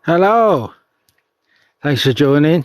Hello, thanks for joining.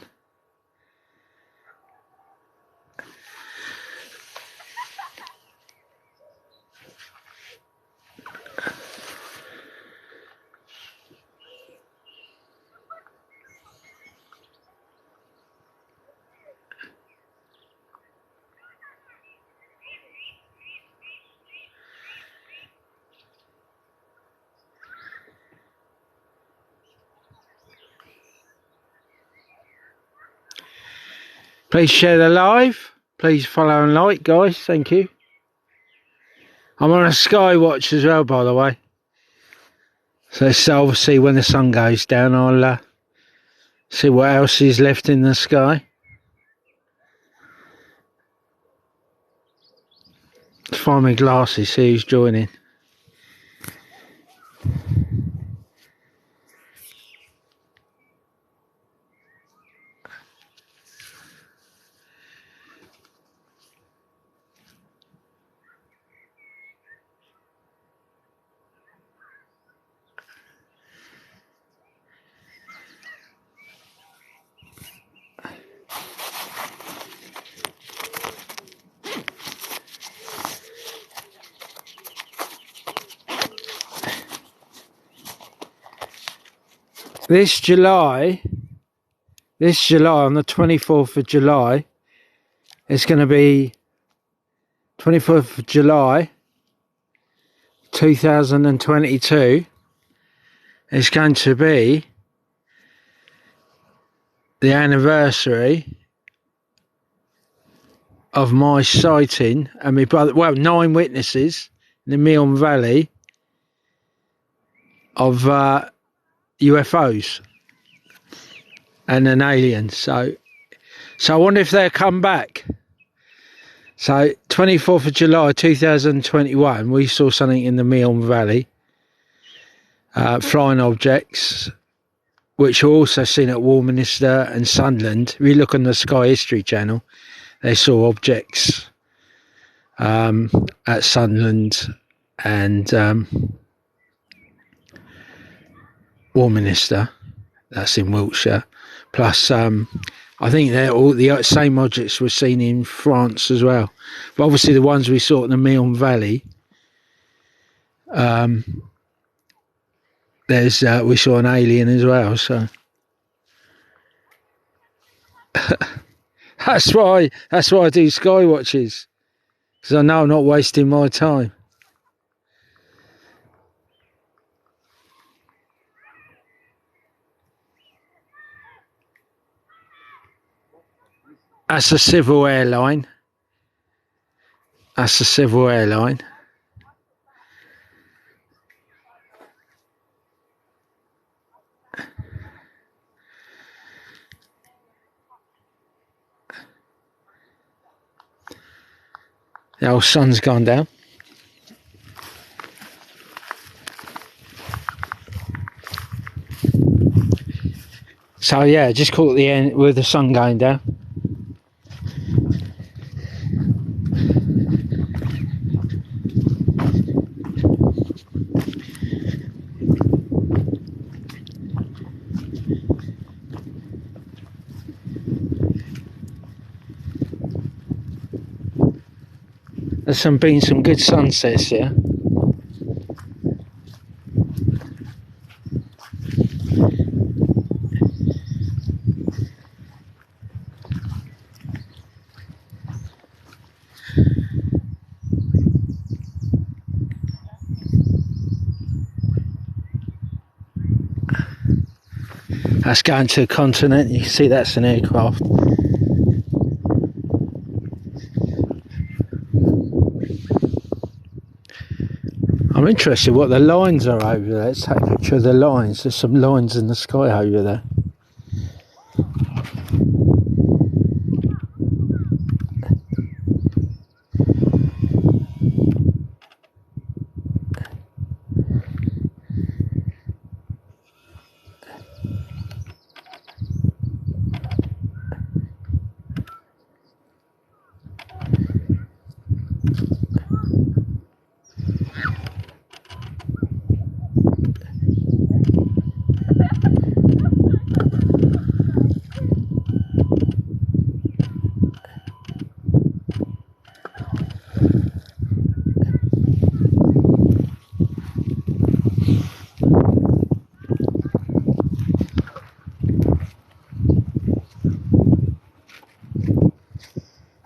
Please share the live. Please follow and like, guys. Thank you. I'm on a sky watch as well, by the way. So obviously when the sun goes down, I'll see what else is left in the sky. Find my glasses, see who's joining. This July, on the 24th of July, it's going to be 24th of July 2022. It's going to be the anniversary of my sighting and my brother, 9 witnesses in the Meon Valley of UFOs and an alien. So I wonder if they'll come back. So 24th of July 2021, we saw something in the Meon Valley, flying objects, which are also seen at Warminster and Sunderland. If you look on the Sky History channel, they saw objects at Sunderland and Warminster, that's in Wiltshire. Plus, I think all the same objects were seen in France as well. But obviously, the ones we saw in the Meon Valley, we saw an alien as well. So that's why I do sky watches, because I know I'm not wasting my time. That's a civil airline. The old sun's gone down. So yeah, just caught the end with the sun going down. There's been some good sunsets here. That's going to the continent. You can see that's an aircraft. I'm interested what the lines are over there. Let's take a picture of the lines. There's some lines in the sky over there.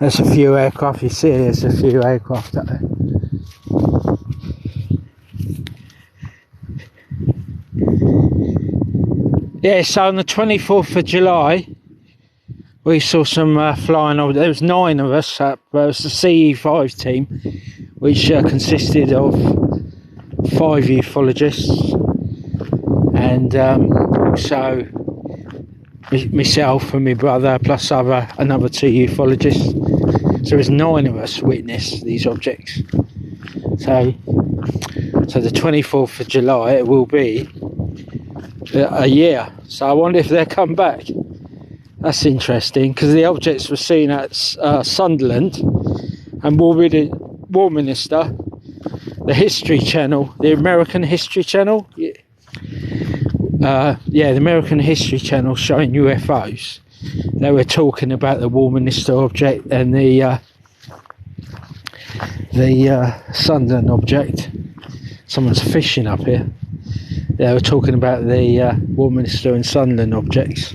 There's a few aircraft, you see there's a few aircraft up there. Yeah, so on the 24th of July, we saw some flying over. There was 9 of us. It was the CE5 team, which consisted of 5 ufologists and also myself and my brother, plus another 2 ufologists. So there was 9 of us witnessed these objects. So the 24th of July it will be a year. So I wonder if they'll come back. That's interesting, because the objects were seen at Sunderland and Warminster, the History Channel, the American History Channel. Yeah, the American History Channel showing UFOs. They were talking about the Warminster object and the Sunderland object. Someone's fishing up here. They were talking about the Warminster and Sunderland objects,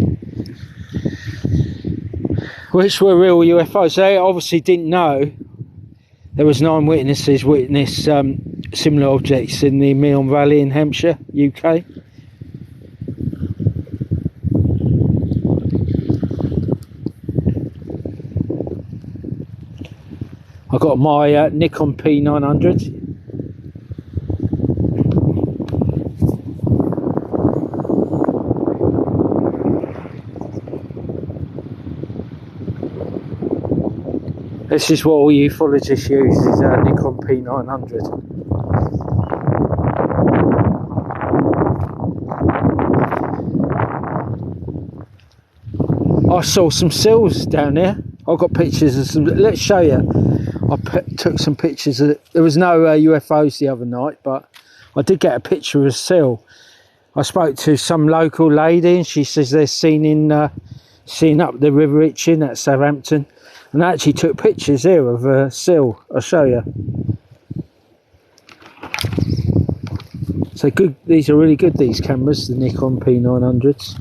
which were real UFOs. They obviously didn't know. There was 9 witnesses witnessed similar objects in the Meon Valley in Hampshire, UK. I got my Nikon P900. This is what all ufologists use, is a Nikon P900. I saw some seals down there. I got pictures of some. Let's show you. I took some pictures of. There was no UFOs the other night, but I did get a picture of a seal. I spoke to some local lady, and she says they're seen up the River Itchen at Southampton. And I actually took pictures here of a seal. I'll show you. So good. These are really good, these cameras, the Nikon P900s.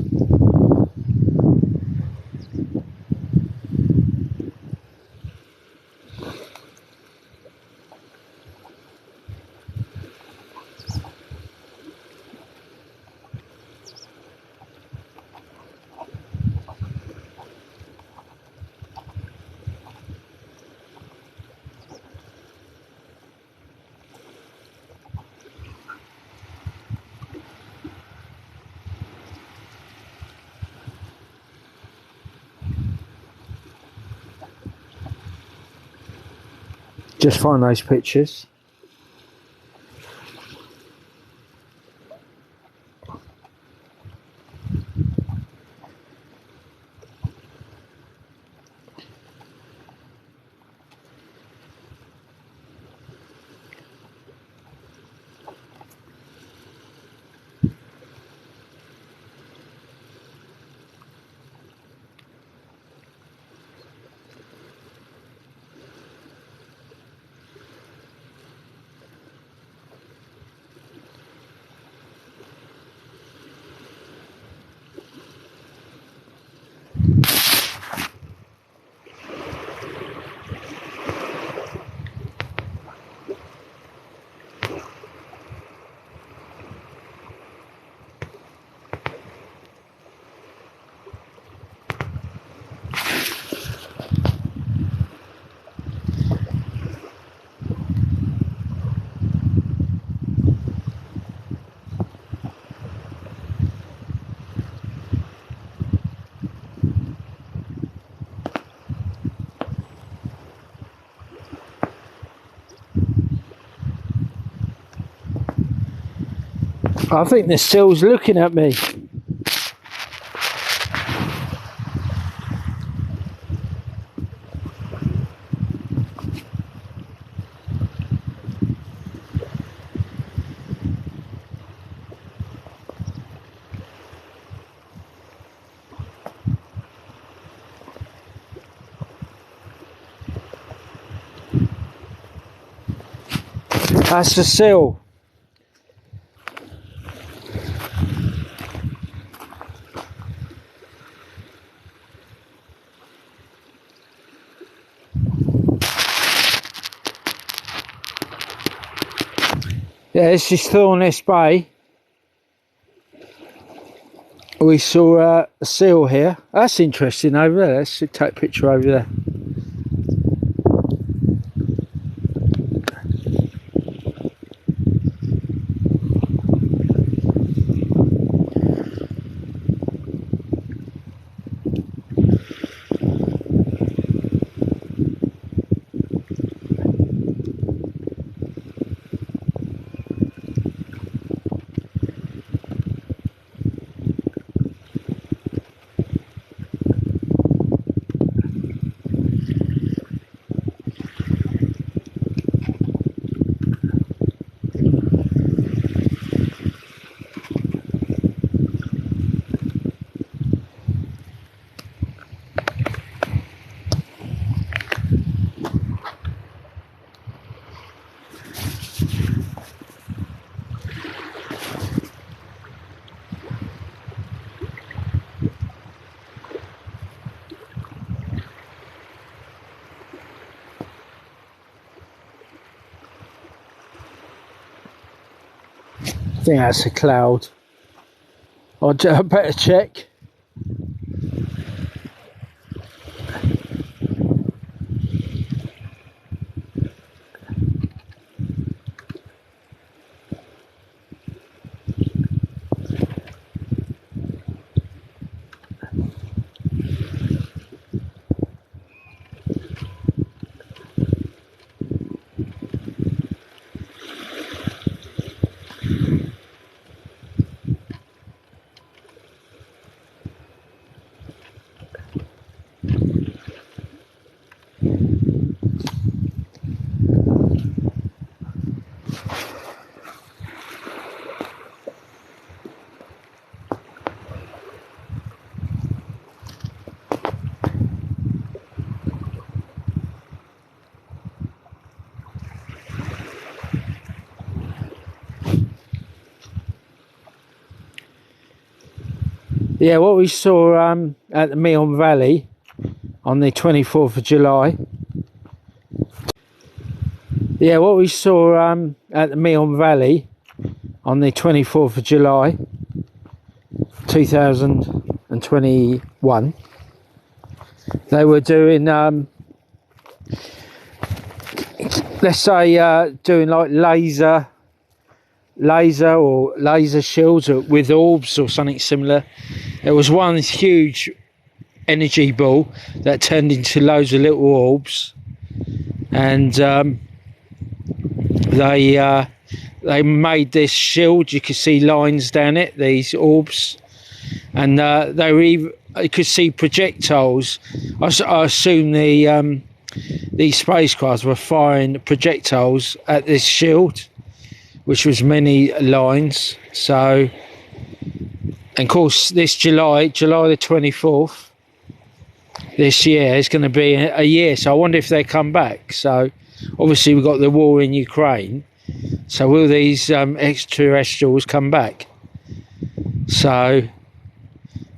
Just find those pictures. I think the seal's looking at me. That's the seal. Yeah, this is Thorness Bay. We saw a seal here. That's interesting over there. Let's take a picture over there. I think that's a cloud. I better check. Yeah, what we saw at the Meon Valley on the 24th of July. Yeah, what we saw at the Meon Valley on the 24th of July 2021. They were doing, let's say, doing like laser shields with orbs or something similar. There was one huge energy ball that turned into loads of little orbs, and they made this shield. You could see lines down it, these orbs, and you could see projectiles. I assume these spacecraft were firing projectiles at this shield, which was many lines. So, and of course, this July the 24th this year is going to be a year. So I wonder if they come back. So obviously we've got the war in Ukraine. So will these extraterrestrials come back? So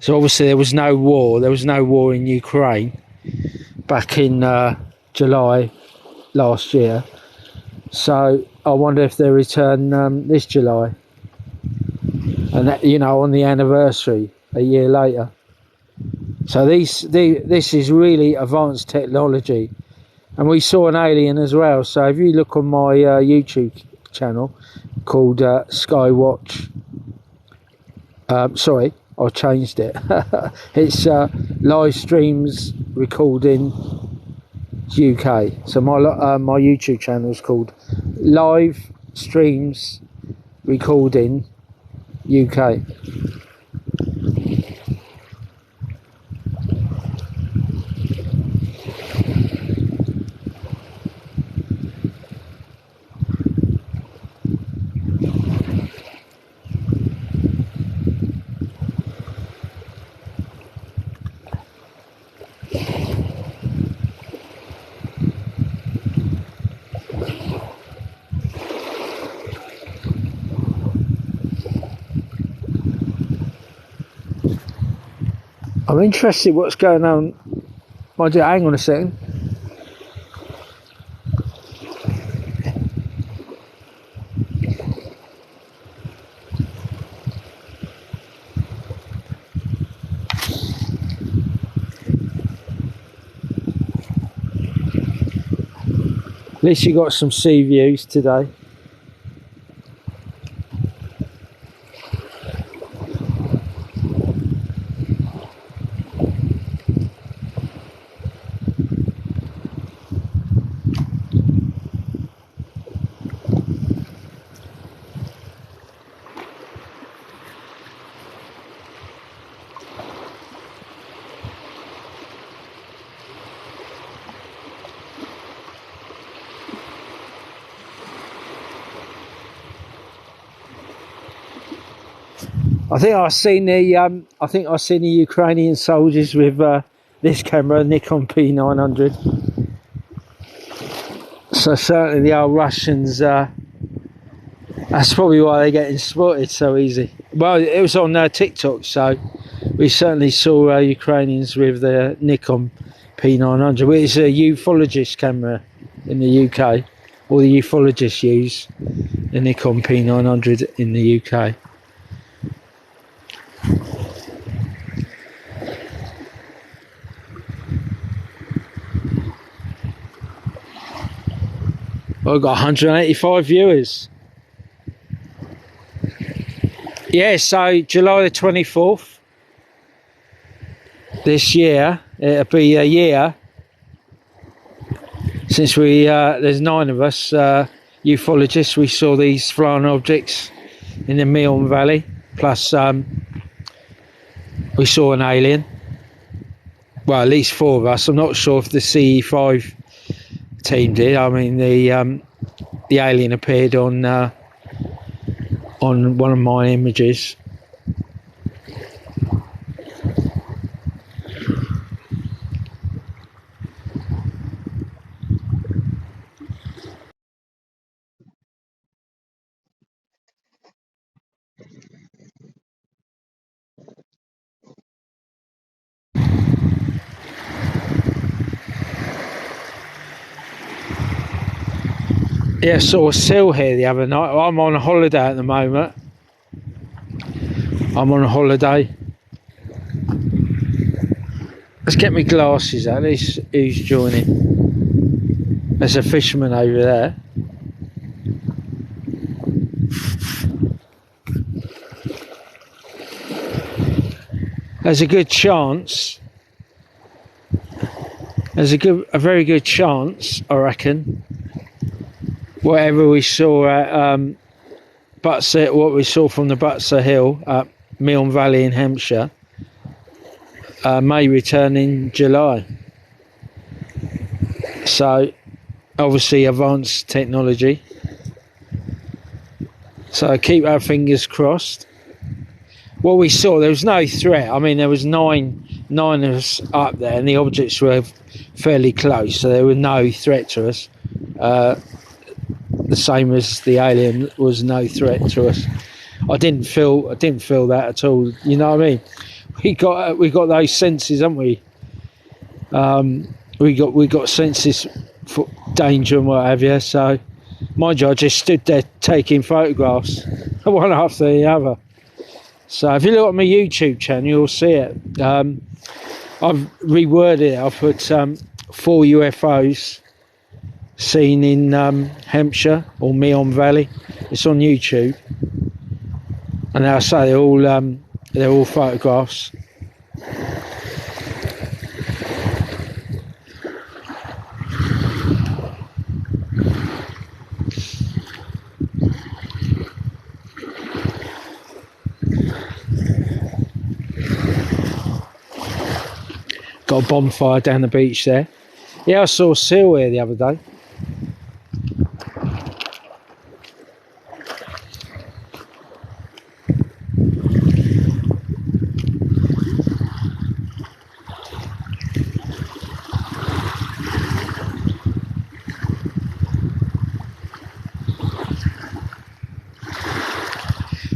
obviously there was no war. There was no war in Ukraine back in July last year. So I wonder if they return this July, and that, you know, on the anniversary a year later. So this is really advanced technology, and we saw an alien as well. So if you look on my YouTube channel called Skywatch, sorry, I changed it. It's live streams recording UK. So my YouTube channel is called Live Streams Recording UK. I'm interested what's going on. Hang on a second. At least you got some sea views today. I think I've seen the Ukrainian soldiers with this camera, Nikon P900. So certainly the old Russians. That's probably why they're getting spotted so easy. Well, it was on TikTok, so we certainly saw Ukrainians with the Nikon P900, which is a ufologist camera in the UK. All the ufologists use the Nikon P900 in the UK. I've got 185 viewers. Yeah, so July the 24th this year, it'll be a year since we, there's 9 of us ufologists, we saw these flying objects in the Meon Valley, plus we saw an alien. Well, at least 4 of us. I'm not sure if the CE5 team did. I mean, the alien appeared on one of my images. Yeah, I saw a seal here the other night. I'm on a holiday at the moment. I'm on a holiday. Let's get my glasses out. Who's joining? There's a fisherman over there. There's a good chance. There's a very good chance, I reckon. Whatever we saw at Butser, what we saw from the Butser Hill up Meon Valley in Hampshire, may return in July. So, obviously, advanced technology. So keep our fingers crossed. What we saw, there was no threat. I mean, there was nine of us up there, and the objects were fairly close, so there was no threat to us. The same as the alien was no threat to us. I didn't feel that at all. You know what I mean? We got those senses, haven't we? We got senses for danger and what have you. So, mind you, I just stood there taking photographs, one after the other. So, if you look at my YouTube channel, you'll see it. I've reworded it. I've put 4 UFOs seen in Hampshire or Meon Valley. It's on YouTube, and I say they're all photographs. Got a bonfire down the beach there. Yeah, I saw a seal here the other day.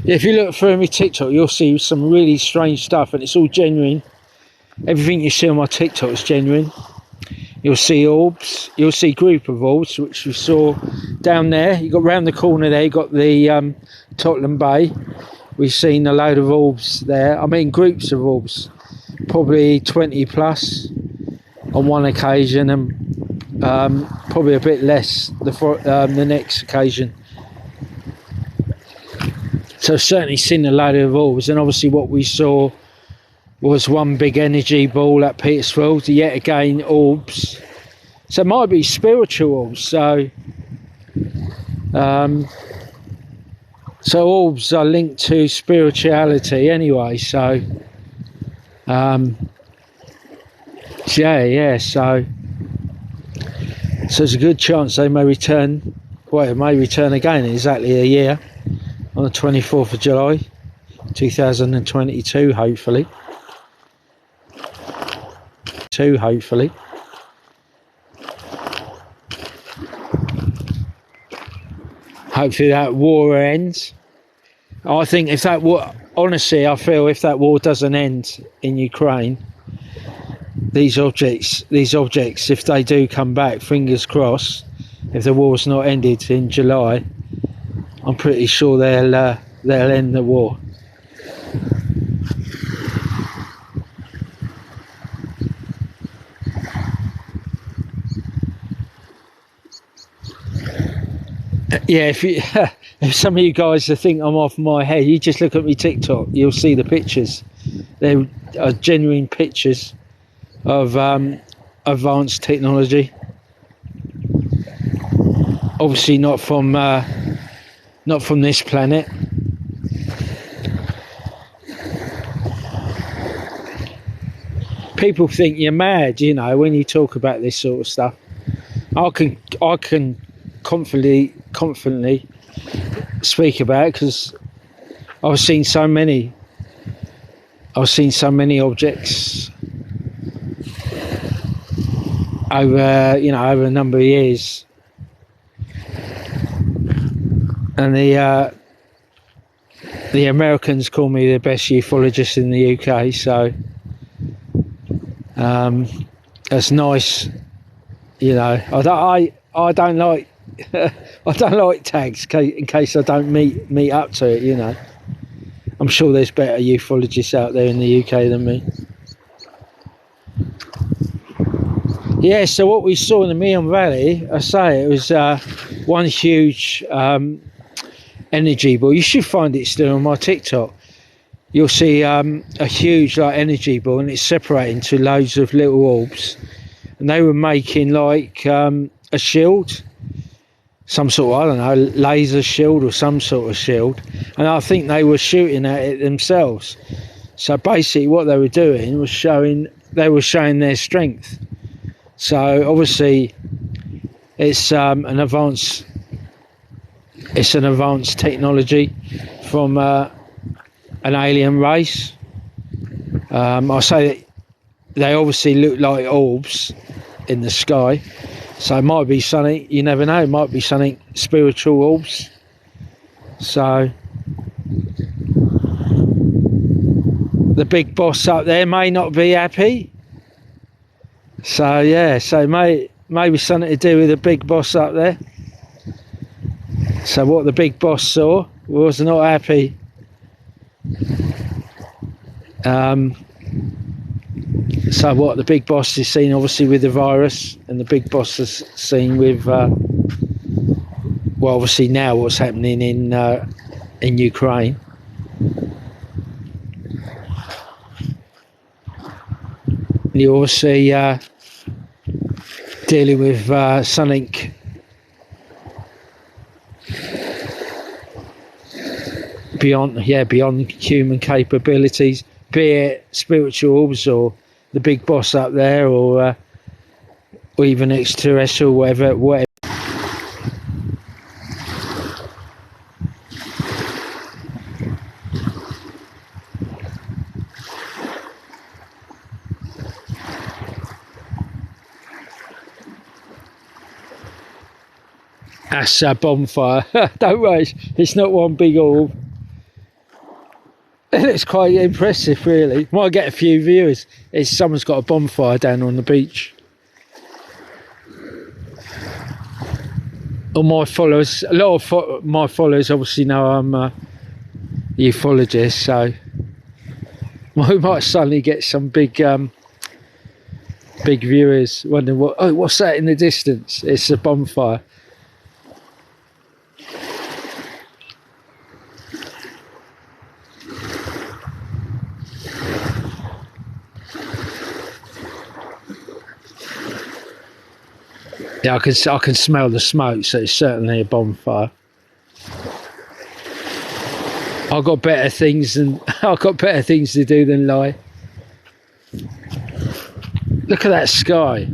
If you look through my TikTok, you'll see some really strange stuff, and it's all genuine. Everything you see on my TikTok is genuine. You'll see orbs, you'll see group of orbs, which we saw down there. You got round the corner there, you got the Totland Bay. We've seen a load of orbs there. I mean, groups of orbs, probably 20 plus on one occasion, and Probably a bit less the next occasion. So I've certainly seen a load of orbs, and obviously what we saw was one big energy ball at Petersfield, yet again orbs. So it might be spiritual orbs. So orbs are linked to spirituality anyway. So yeah. So there's a good chance they may return. Well, it may return again in exactly a year, on the 24th of July, 2022, hopefully. Hopefully. Hopefully that war ends. I think if that war, honestly, I feel if that war doesn't end in Ukraine, these objects, if they do come back, fingers crossed, if the war's not ended in July, I'm pretty sure they'll end the war. Yeah, if some of you guys think I'm off my head, you just look at me TikTok, you'll see the pictures. They're genuine pictures of advanced technology. Obviously not from this planet. People think you're mad, you know, when you talk about this sort of stuff. I can confidently speak about it because I've seen so many objects over a number of years, and the Americans call me the best ufologist in the UK, so that's nice. You know, I don't like I don't like tags in case I don't meet up to it, you know. I'm sure there's better ufologists out there in the UK than me. Yeah, so what we saw in the Meon Valley, I say it was one huge energy ball. You should find it still on my TikTok. You'll see a huge energy ball, and it's separating into loads of little orbs, and they were making like a shield, some sort of, I don't know, laser shield or some sort of shield, and I think they were shooting at it themselves. So basically what they were doing was showing their strength. So obviously it's an advanced technology from an alien race. I say that they obviously look like orbs in the sky, so it might be something, you never know, it might be something spiritual orbs. So the big boss up there may not be happy. So yeah, so maybe something to do with the big boss up there. So what the big boss saw was not happy. So what the big boss is seen obviously with the virus, and the big boss is seen with obviously now what's happening in Ukraine. You're obviously dealing with something beyond human capabilities, be it spiritual orbs or the big boss up there, or even extraterrestrial, whatever. That's a bonfire. Don't worry, it's not one big orb. It's quite impressive, really. Might get a few viewers. Someone's got a bonfire down on the beach. All my followers, a lot of my followers obviously know I'm a ufologist, so we might suddenly get some big big viewers wondering what's that in the distance? It's a bonfire. Yeah, I can smell the smoke, so it's certainly a bonfire. I've got better things to do than lie. Look at that sky.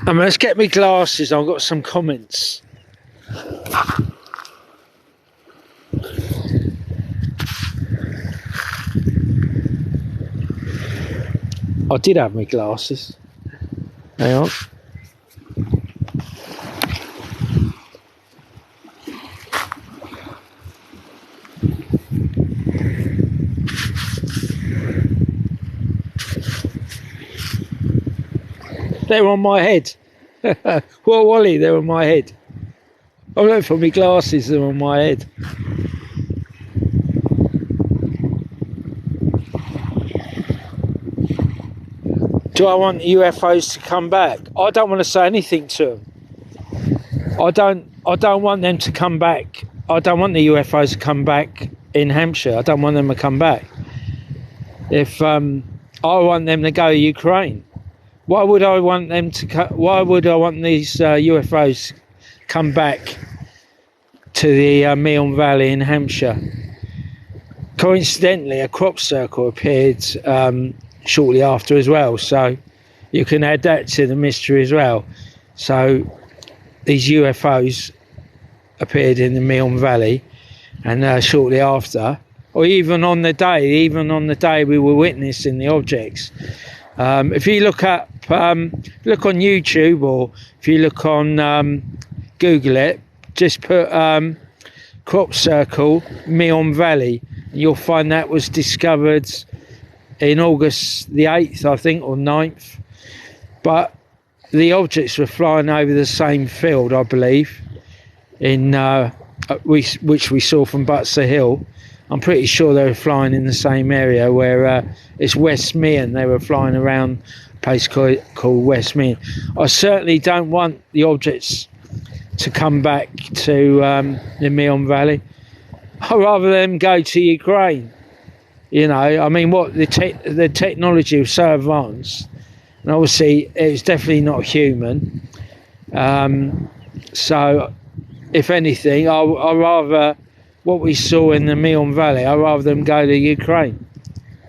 Let's get me glasses. I've got some comments. I did have my glasses. Hang on. They were on my head. Well, Wally, they were on my head. I went for my glasses, they were on my head. Do I want UFOs to come back? I don't want to say anything to them. I don't want them to come back. I don't want the UFOs to come back in Hampshire. I don't want them to come back. If I want them to go to Ukraine. Why would I want them to? Why would I want these UFOs to come back to the Meon Valley in Hampshire? Coincidentally, a crop circle appeared shortly after as well, so you can add that to the mystery as well. So these UFOs appeared in the Meon Valley, and shortly after, or even on the day we were witnessing the objects. If you look up, look on YouTube, or if you look on Google it, just put crop circle Meon Valley, you'll find that was discovered in August the 8th, I think, or 9th. But the objects were flying over the same field, I believe, in which we saw from Butser Hill. I'm pretty sure they were flying in the same area where it's West Meon. They were flying around a place called West Meon. I certainly don't want the objects to come back to the Meon Valley. I'd rather them go to Ukraine. You know, I mean, the technology was so advanced, and obviously it was definitely not human. So, if anything, I'd rather what we saw in the Meon Valley. I'd rather them go to Ukraine.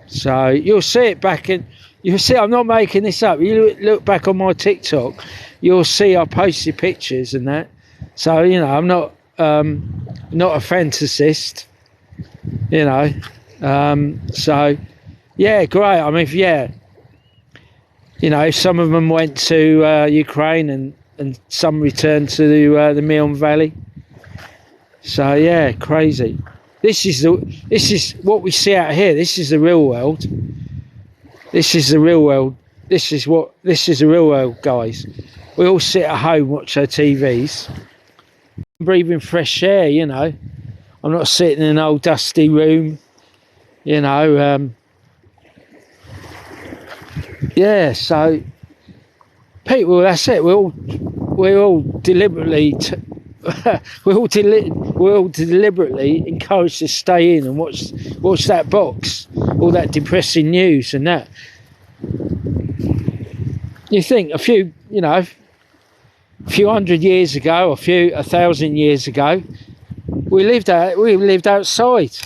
So you'll see it back in. You'll see. I'm not making this up. You look back on my TikTok, you'll see I posted pictures and that. So you know, I'm not a fantasist. You know. So yeah, great. I mean, yeah, you know, some of them went to Ukraine and some returned to the Meon Valley. So yeah, crazy. This is what we see out here. This is the real world. This is the real world. This is the real world, guys. We all sit at home, watch our TVs, breathing fresh air. You know, I'm not sitting in an old dusty room. You know, yeah. So people, that's it. We're all deliberately we're all deliberately encouraged to stay in and watch that box, all that depressing news and that. You think a few hundred years ago, a 1,000 years ago, we lived outside.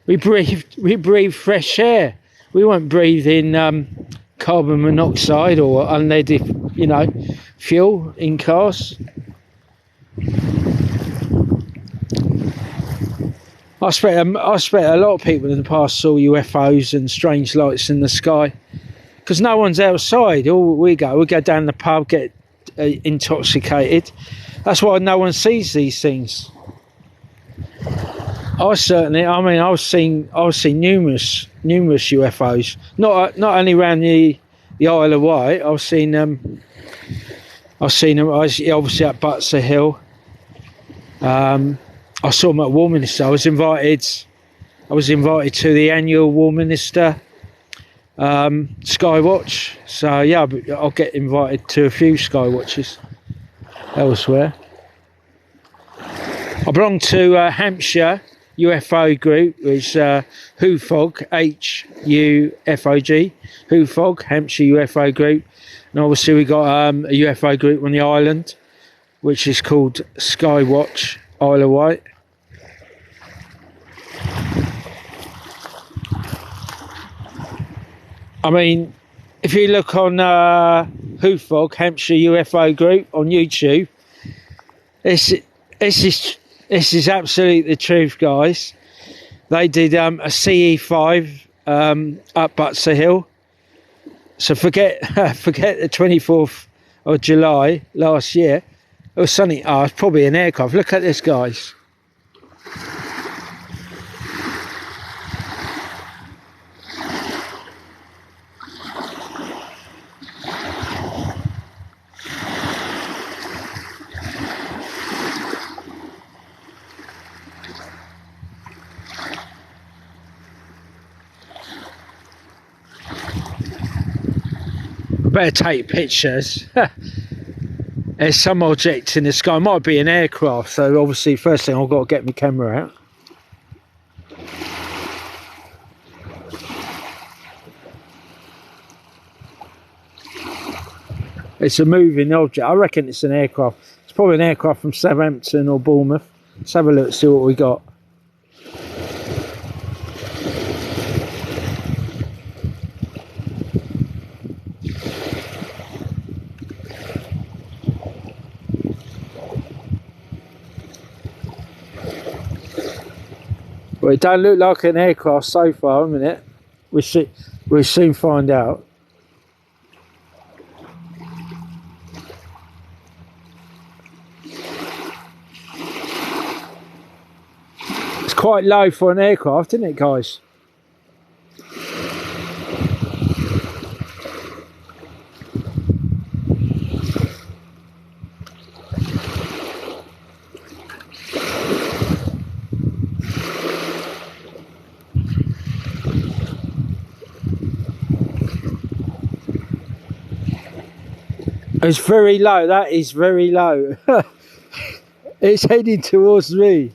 We breathed fresh air. We weren't breathing carbon monoxide or unleaded, fuel in cars. I expect a lot of people in the past saw UFOs and strange lights in the sky, because no one's outside. All we go down the pub, get intoxicated. That's why no one sees these things. I've seen numerous UFOs. Not only around the Isle of Wight. I've seen I've seen them. I was obviously at Butser Hill. I saw them at Warminster. I was invited to the annual Warminster Skywatch. So yeah, I'll get invited to a few Skywatches elsewhere. I belong to Hampshire UFO group, which HUFOG, HUFOG, HUFOG, Hampshire UFO group. And obviously we got a UFO group on the island, which is called Skywatch Isle of Wight. I mean, if you look on HUFOG, Hampshire UFO group on YouTube, this is absolutely the truth, guys. They did a CE5 up Butser Hill. So forget the 24th of July last year. It was something. Oh, it's probably an aircraft. Look at this, guys. Better take pictures. There's some object in the sky. It might be an aircraft, so obviously first thing I've got to get my camera out. It's a moving object. I reckon it's an aircraft. It's probably an aircraft from Southampton or Bournemouth. Let's have a look, see what we got. Well, it don't look like an aircraft so far, a minute. We'll soon find out. It's quite low for an aircraft, isn't it, guys? It's very low. That is very low. It's heading towards me.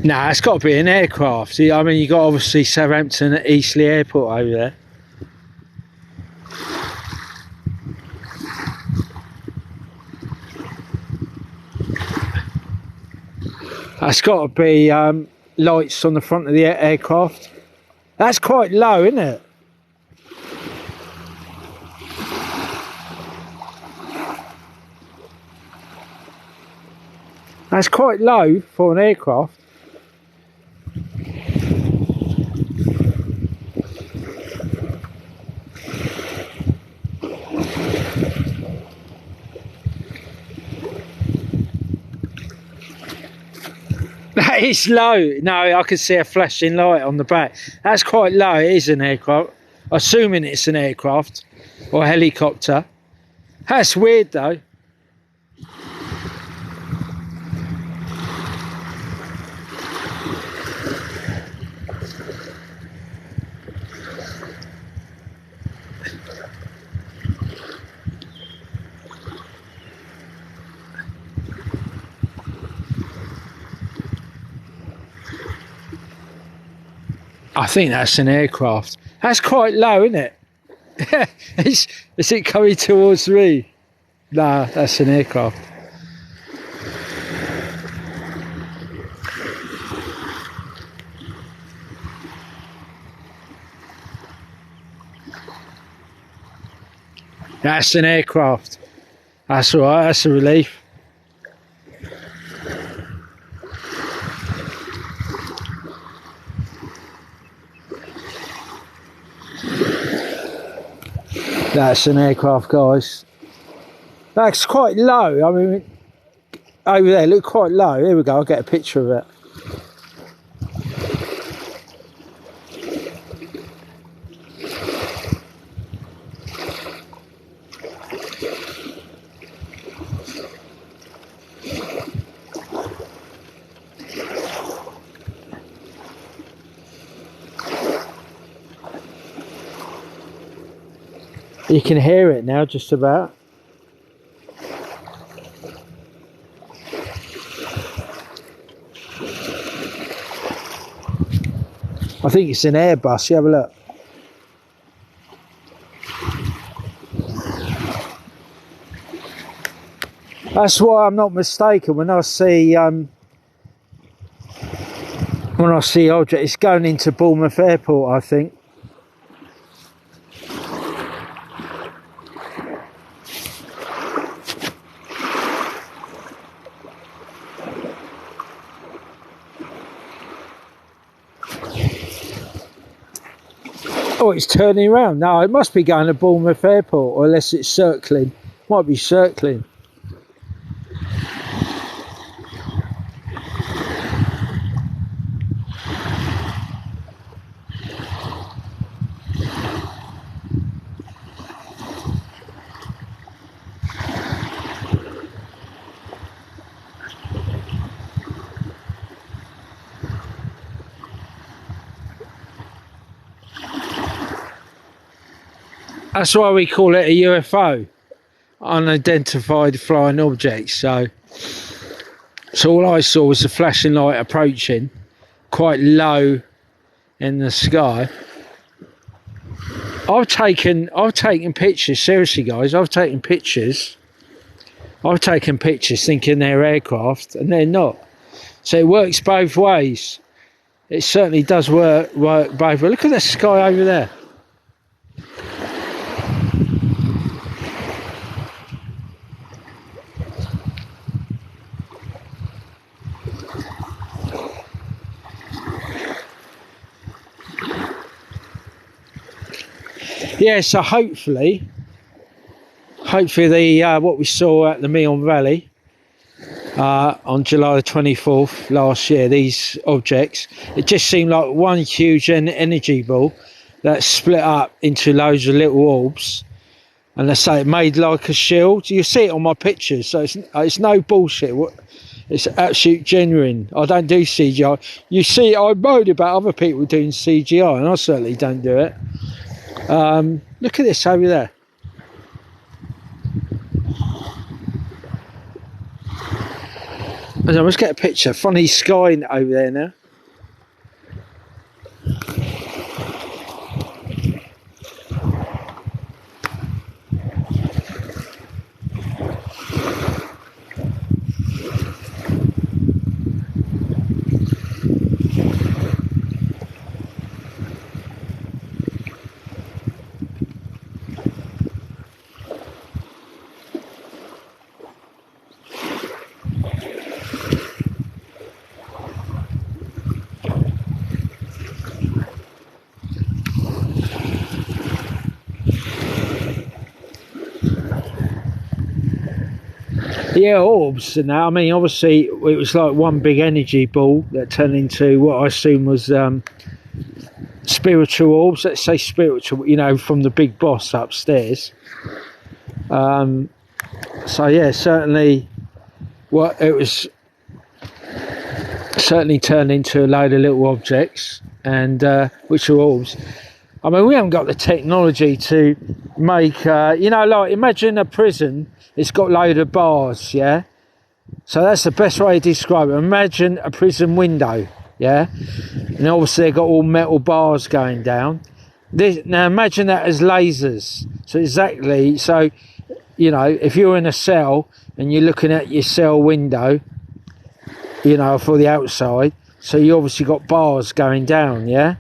Nah, it's got to be an aircraft. I mean, you got obviously Southampton at Eastleigh Airport over there. That's got to be lights on the front of the aircraft. That's quite low, isn't it? That's quite low for an aircraft. That is low. No, I can see a flashing light on the back. That's quite low. It is an aircraft. Assuming it's an aircraft or a helicopter. That's weird though. I think that's an aircraft. That's quite low, isn't it? Is it coming towards me? Nah, that's an aircraft. That's an aircraft. That's all right, that's a relief. That's an aircraft, guys. That's quite low. I mean, over there, look quite low. Here we go, I'll get a picture of it. You can hear it now, just about. I think it's an Airbus. You have a look. That's why I'm not mistaken when I see object. It's going into Bournemouth Airport, I think. Oh, it's turning around. No, it must be going to Bournemouth Airport, or unless it's circling. Might be circling. That's why we call it a UFO, unidentified flying object. So all I saw was a flashing light approaching, quite low in the sky. I've taken pictures. Seriously, guys, I've taken pictures thinking they're aircraft, and they're not. So it works both ways. It certainly does work both ways. Look at the sky over there. Yeah, so hopefully the what we saw at the Meon Valley on July the 24th last year, these objects, it just seemed like one huge energy ball that split up into loads of little orbs, and they say it made like a shield. You see it on my pictures, so it's no bullshit. It's absolute genuine. I don't do CGI. You see, I moan about other people doing CGI, and I certainly don't do it. Look at this over there. Let's get a picture. Funny sky over there now. Yeah, orbs and that. I mean, obviously, it was like one big energy ball that turned into what I assume was spiritual orbs. Let's say spiritual, you know, from the big boss upstairs. So yeah, certainly, it was certainly turned into a load of little objects, and which are orbs. I mean, we haven't got the technology to make, you know, like imagine a prison. It's got a load of bars, yeah? So that's the best way to describe it. Imagine a prison window, yeah? And obviously they've got all metal bars going down. Now imagine that as lasers. So exactly, so, you know, if you're in a cell and you're looking at your cell window, you know, for the outside, so you obviously got bars going down, yeah?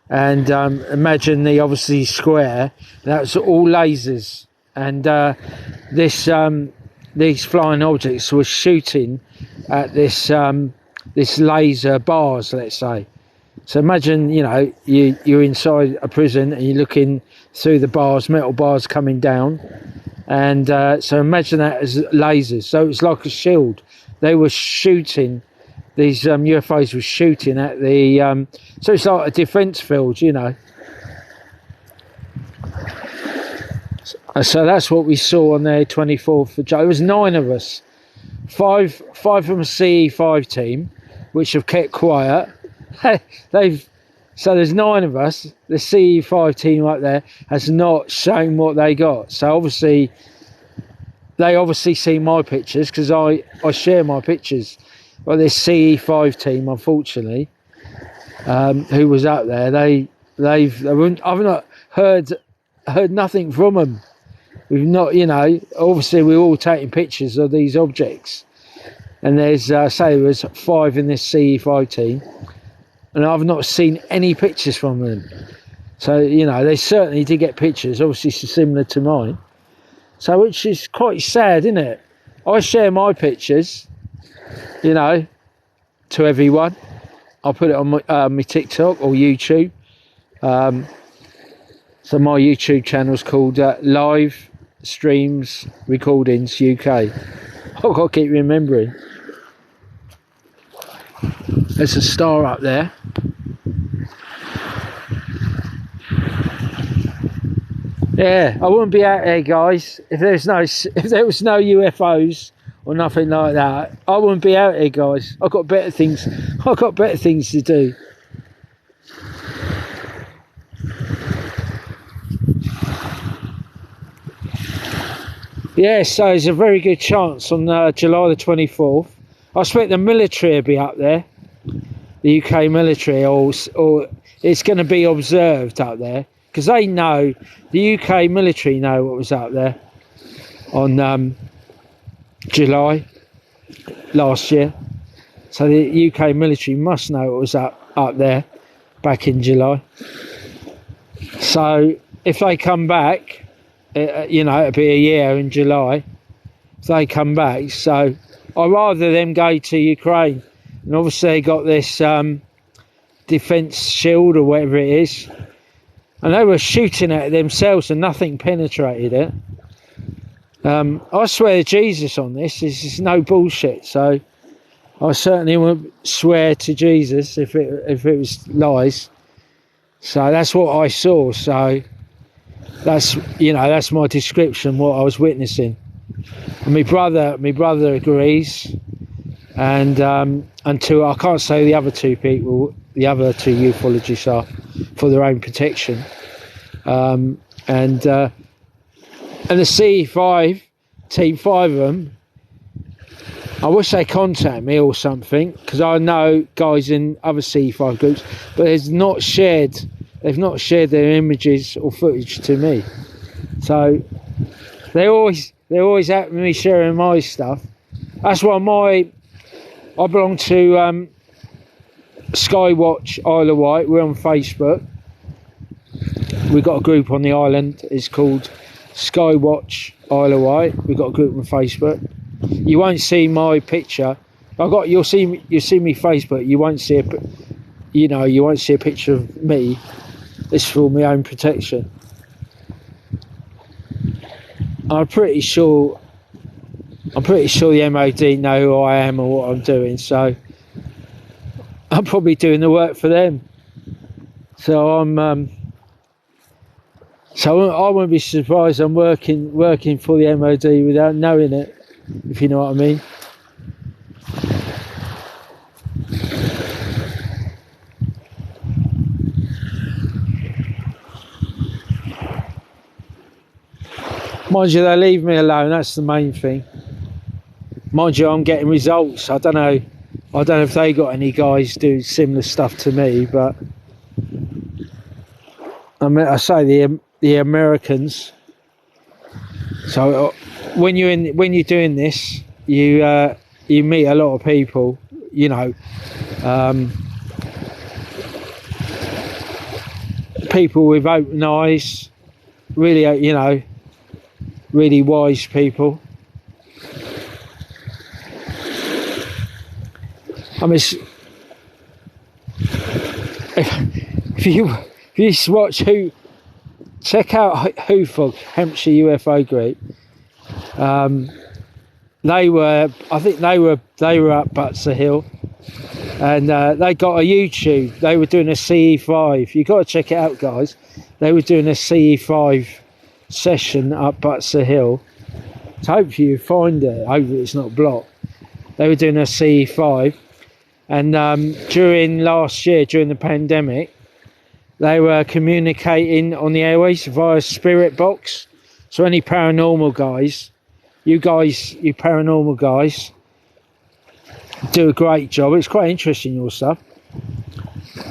And imagine the obviously square, that's all lasers. And these flying objects were shooting at this laser bars, let's say. So imagine, you know, you're inside a prison and you're looking through the bars, metal bars coming down, and so imagine that as lasers. So it's like a shield. They were shooting, these UFOs were shooting at the so it's like a defence field, you know. So that's what we saw on the 24th of July. It was 9 of us, five from a CE5 team, which have kept quiet. They've So there's 9 of us. The CE5 team up there has not shown what they got. So obviously, they obviously see my pictures because I share my pictures. But this CE5 team, unfortunately, who was up there, I've not heard nothing from them. We've not, you know, obviously we're all taking pictures of these objects. And there's, say there was 5 in this CE5 team. And I've not seen any pictures from them. So, you know, they certainly did get pictures, obviously similar to mine. So, which is quite sad, isn't it? I share my pictures, you know, to everyone. I put it on my TikTok or YouTube. So my YouTube channel's called Live Streams Recordings UK. I've got to keep remembering. There's a star up there. Yeah, I wouldn't be out there, guys, if there was no UFOs or nothing like that. I wouldn't be out there, guys. I've got better things. I've got better things to do. Yeah, so there's a very good chance on July the 24th. I expect the military will be up there, the UK military, or it's going to be observed up there, because they know, the UK military know what was up there on July last year. So the UK military must know what was up there back in July. So if they come back, you know, it'll be a year in July if they come back. So I'd rather them go to Ukraine. And obviously they got this defence shield or whatever it is. And they were shooting at it themselves and nothing penetrated it. I swear to Jesus on this. This is no bullshit. So I certainly won't swear to Jesus if it was lies. So that's what I saw. So that's, you know, that's my description, what I was witnessing. And my brother agrees, and until I can't say the other 2 people, the other 2 ufologists are for their own protection. And the CE5 team, 5 of them, I wish they contact me or something, because I know guys in other CE5 groups, but they've not shared their images or footage to me. So they're always at me sharing my stuff. That's why I belong to Skywatch Isle of Wight. We're on Facebook. We've got a group on the island. It's called Skywatch Isle of Wight. We've got a group on Facebook. You won't see my picture. You'll see me Facebook. You won't see a picture of me. It's for my own protection. I'm pretty sure the MOD know who I am and what I'm doing, so I'm probably doing the work for them. So I won't be surprised I'm working for the MOD without knowing it, if you know what I mean. Mind you, they leave me alone. That's the main thing. Mind you, I'm getting results. I don't know if they got any guys do similar stuff to me, but I say the Americans. So when you're doing this, you meet a lot of people. You know, people with open eyes. Really, you know. Really wise people. I mean, if you watch check out HUFOG, Hampshire UFO Group. They were up Butser Hill, and they got a YouTube. They were doing a CE5. You got to check it out, guys. They were doing a CE5 session up Butser Hill. So hopefully you find it. Hopefully it's not blocked. They were doing a CE5, and during last year, during the pandemic, they were communicating on the airways via spirit box. So any paranormal guys, you paranormal guys, do a great job. It's quite interesting, your stuff.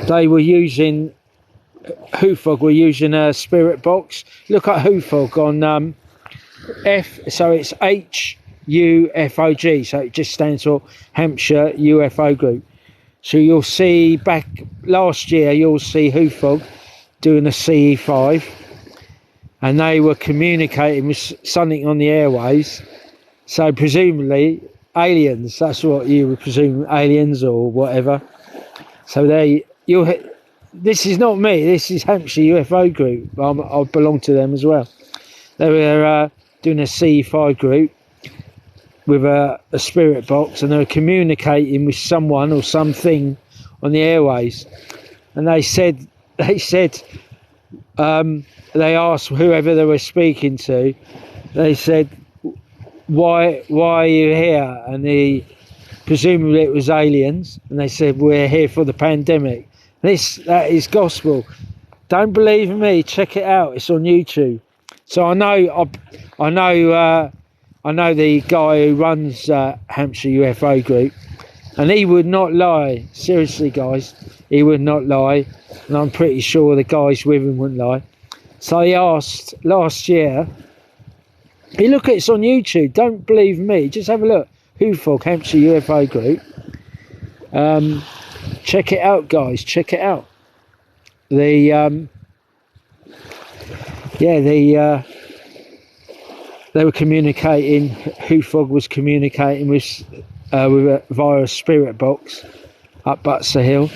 They were using, Hufog were using a spirit box. Look at Hufog on so it's HUFOG, so it just stands for Hampshire UFO Group. So you'll see back last year, you'll see Hufog doing a CE5, and they were communicating with something on the airways. So presumably aliens, that's what you would presume, aliens or whatever. So this is not me, this is Hampshire UFO Group. I belong to them as well. They were doing a CE5 group with a spirit box, and they were communicating with someone or something on the airways. And they asked whoever they were speaking to, they said, why are you here? And presumably it was aliens, and they said, we're here for the pandemic. That is gospel. Don't believe me, check it out, it's on YouTube. So I know the guy who runs Hampshire UFO Group, and he would not lie. Seriously, guys, he would not lie, and I'm pretty sure the guys with him wouldn't lie. So he asked last year. You look at it's on YouTube. Don't believe me. Just have a look. Hufog, Hampshire UFO Group. Check it out, guys. Check it out. They were communicating. Hufog was communicating with via a spirit box up Butser Hill,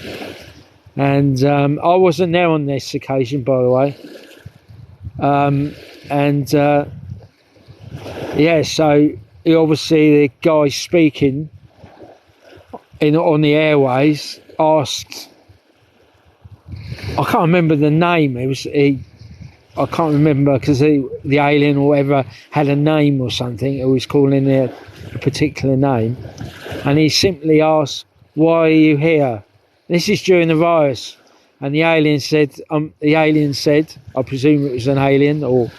and I wasn't there on this occasion, by the way. So obviously the guy speaking on the airways asked. I can't remember the name. I can't remember because the alien or whatever had a name or something. It was calling it a particular name, and he simply asked, "Why are you here?" This is during the virus, and the alien said, I presume it was an alien, or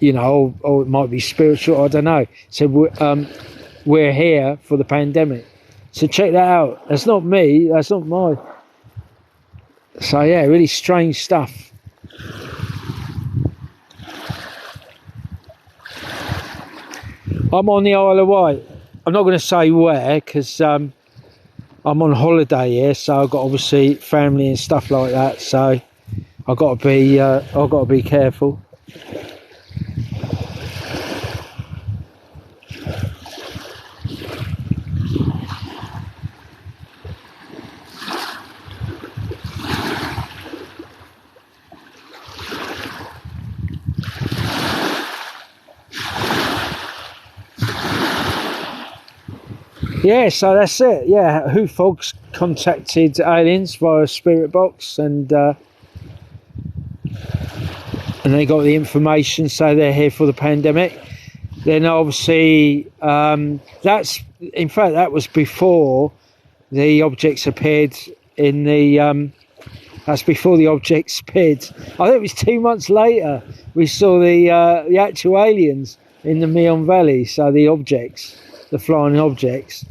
or it might be spiritual. I don't know. Said, "We're here for the pandemic." So check that out. That's not me. That's not my. So yeah, really strange stuff. I'm on the Isle of Wight. I'm not going to say where because I'm on holiday here, so I've got obviously family and stuff like that. So I've got to be careful. Yeah, so that's it. Yeah, Hufog's contacted aliens via a spirit box, and they got the information, so they're here for the pandemic. Then obviously, that was before the objects appeared in the. That's before the objects appeared. I think it was 2 months later we saw the actual aliens in the Meon Valley. So the objects. The flying objects,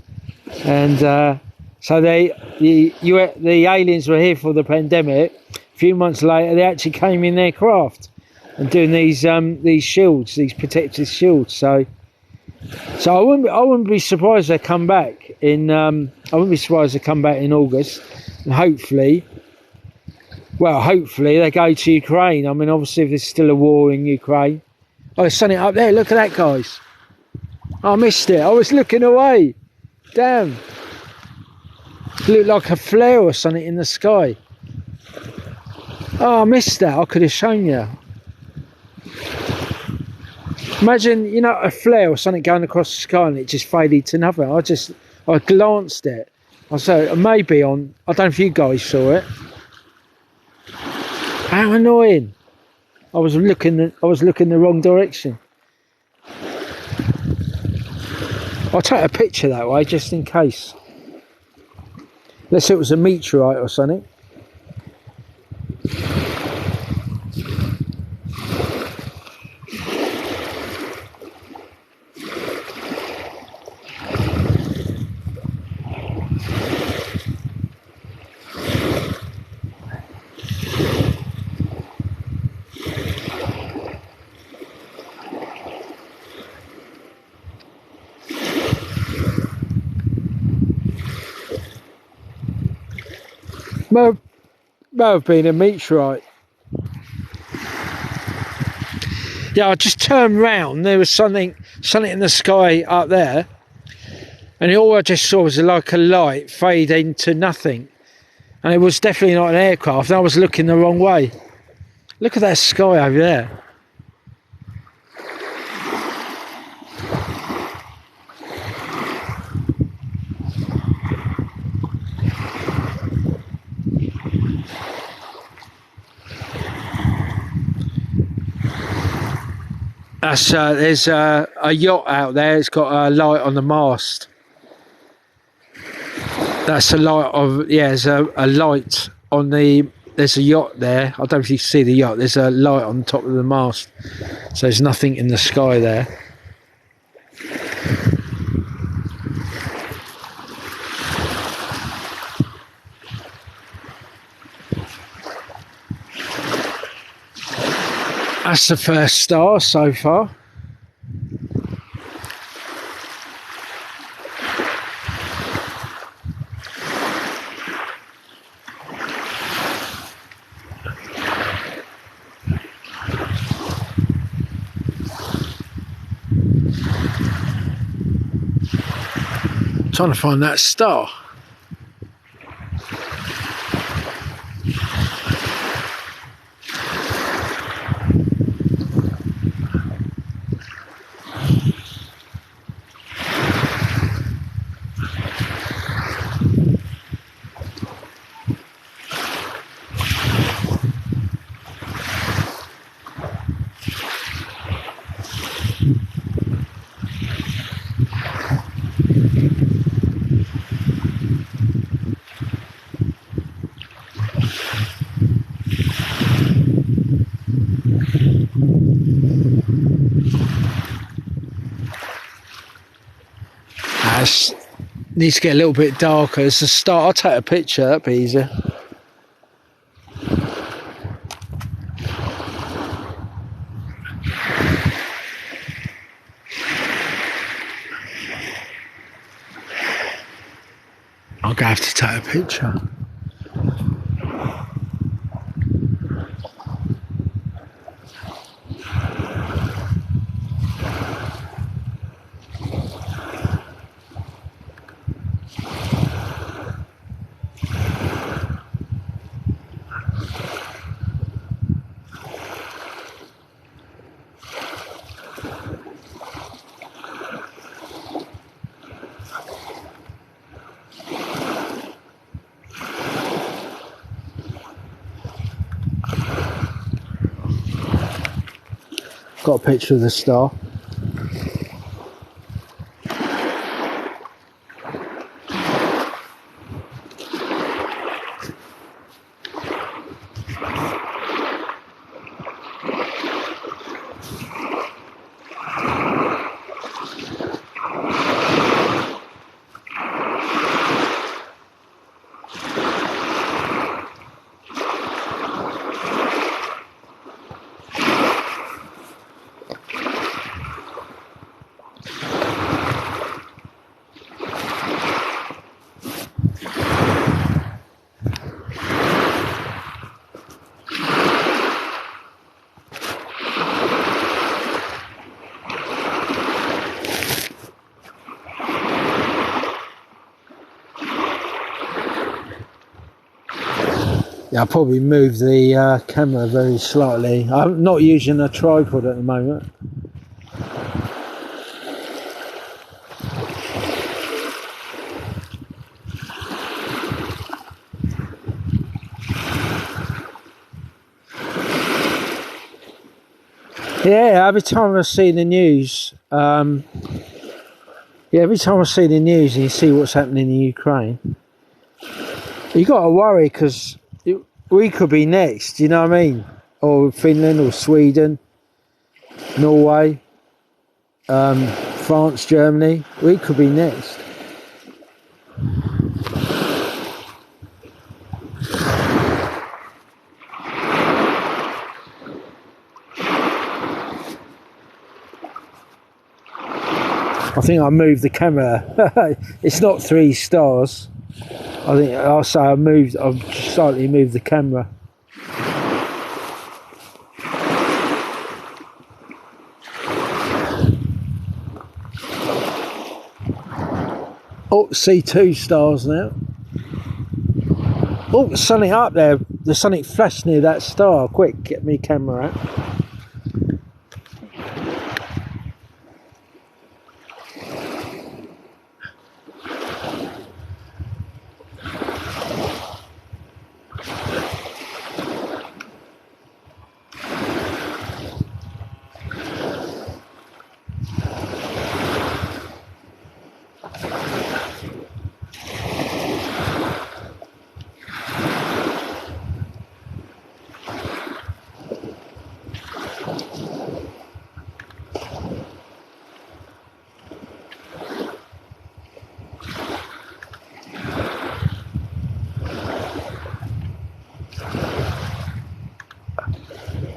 and so the aliens were here for the pandemic. A few months later, they actually came in their craft and doing these shields, these protective shields. So I wouldn't be surprised they come back in. I wouldn't be surprised they come back in August, and hopefully they go to Ukraine. I mean, obviously, if there's still a war in Ukraine. Oh, there's something up there. Look at that, guys. I missed it. I was looking away. Damn. It looked like a flare or something in the sky. Oh, I missed that. I could have shown you. Imagine, a flare or something going across the sky and it just faded to nothing. I glanced at it. I said, maybe on, I don't know if you guys saw it. How annoying. I was looking the wrong direction. I'll take a picture that way just in case. Let's say it was a meteorite or something. May have been a meteorite. Yeah, I just turned round. There was something in the sky up there, and all I just saw was like a light fade into nothing, and it was definitely not an aircraft. And I was looking the wrong way. Look at that sky over there. That's there's a yacht out there. It's got a light on the mast. That's a light of, yeah, there's a light on the, there's a yacht there. I don't know if you can see the yacht. There's a light on top of the mast. So there's nothing in the sky there. That's the first star so far. Trying to find that star. Needs to get a little bit darker. It's a star. I'll take a picture, that'd be easier. I'm gonna have to take a picture. Got a picture of the star. Yeah, I'll probably move the camera very slightly. I'm not using a tripod at the moment. Yeah, every time I see the news, every time I see the news and you see what's happening in Ukraine, you got to worry because we could be next, you know what I mean? Or Finland or Sweden, Norway, France, Germany, we could be next. I think I moved the camera. It's not 3 stars. I think I'll say I've just slightly moved the camera. Oh, see 2 stars now. Oh, there's something up there. There's something flashed near that star. Quick, get me camera out.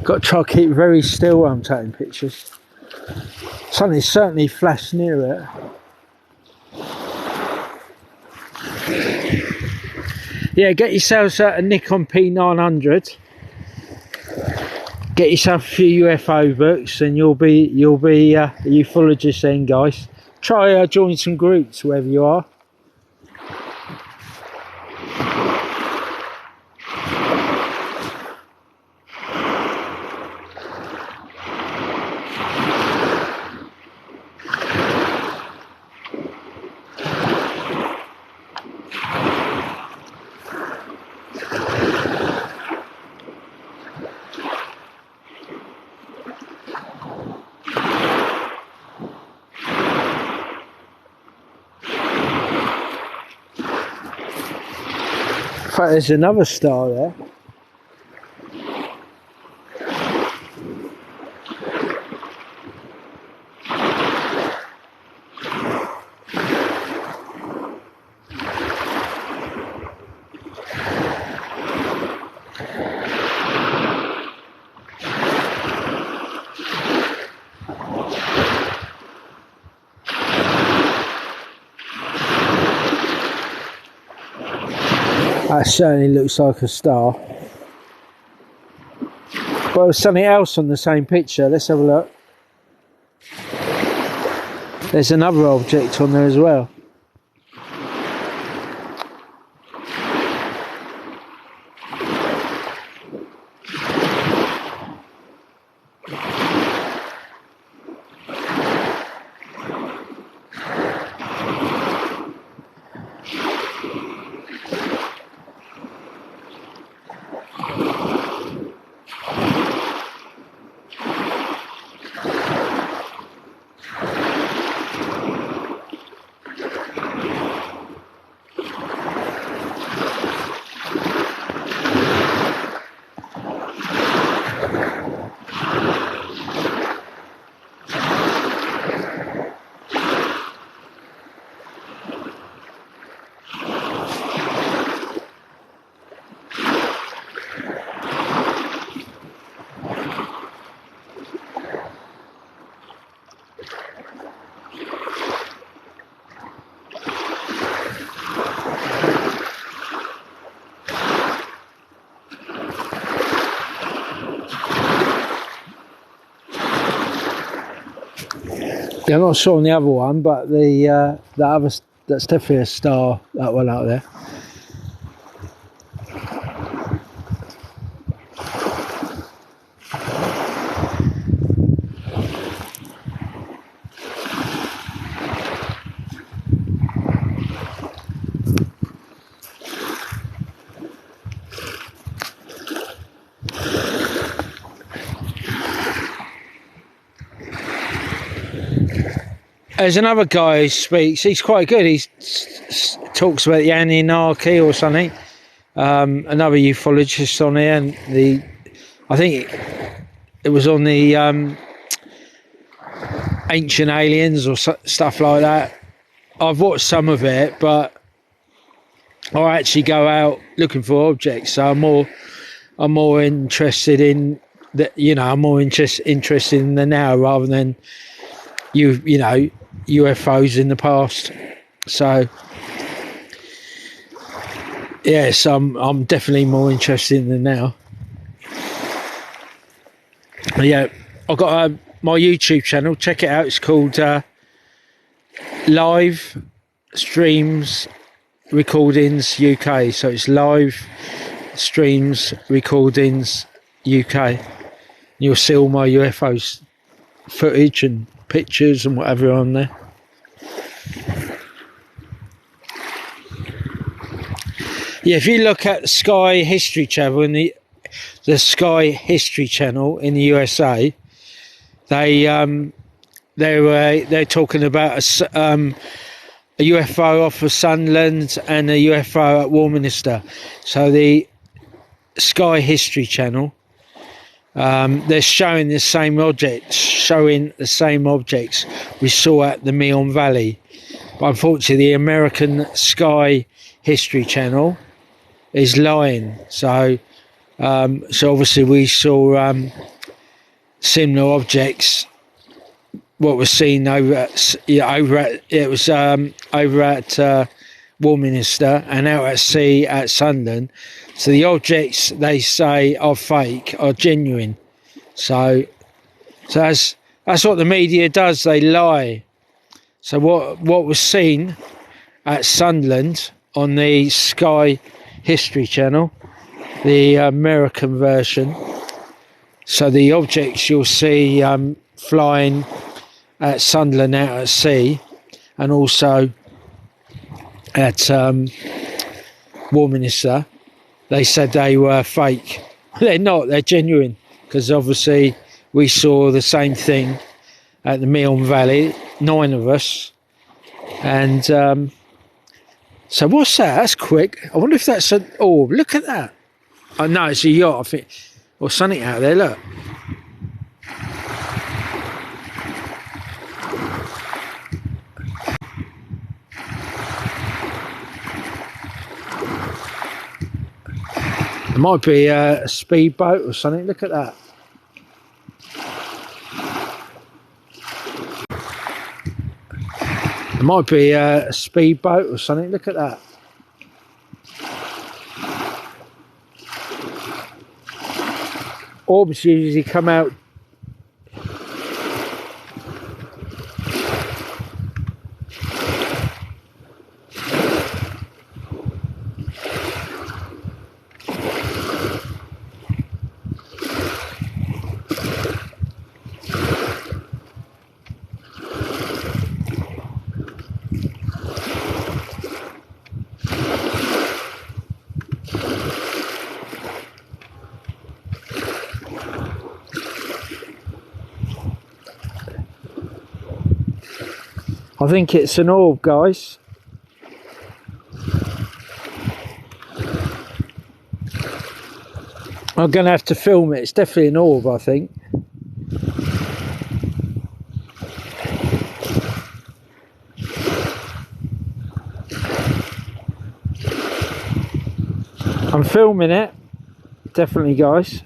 Got to try to keep very still while I'm taking pictures. Something certainly flashed near it. Yeah, get yourselves a Nikon P900. Get yourself a few UFO books, and you'll be a ufologist then, guys. Try join some groups wherever you are. In fact, there's another star there. That certainly looks like a star. But there's something else on the same picture. Let's have a look. There's another object on there as well. Yeah, I'm not sure on the other one, but that's definitely a star, that one out there. There's another guy who speaks, he's quite good, he talks about the Anunnaki or something. Another ufologist on here, and I think it was on the ancient aliens or stuff like that. I've watched some of it, but I actually go out looking for objects, so I'm more interested in I'm more interested in the now rather than UFOs in the past. So Yes, I'm definitely more interested in them now. Yeah, I've got my YouTube channel. Check it out. It's called Live Streams Recordings UK. So it's Live Streams Recordings UK. You'll see all my UFOs footage and pictures and whatever on there. Yeah, if you look at the Sky History Channel in the Sky History Channel in the USA, they're talking about a UFO off of Sunderland and a UFO at Warminster. So the Sky History Channel, they're showing the same objects we saw at the Meon Valley. But unfortunately, the American Sky History Channel is lying. So obviously we saw similar objects. What was seen over at Warminster and out at sea at Sunderland. So the objects they say are fake are genuine. So that's what the media does. They lie. So what was seen at Sunderland on the Sky History Channel, the American version. So the objects you'll see flying at Sunderland out at sea, and also at Warminster, they said they were fake. They're not, they're genuine, because obviously we saw the same thing at the Meon Valley, 9 of us. And so what's that? That's quick. I wonder if that's an orb. Look at that. Oh no, it's a yacht, I think, or something out there. Look. It might be a speedboat or something. Look at that. It might be a speedboat or something. Look at that. Orbs usually come out. I think it's an orb, guys. I'm going to have to film it. It's definitely an orb, I think. I'm filming it. Definitely, guys.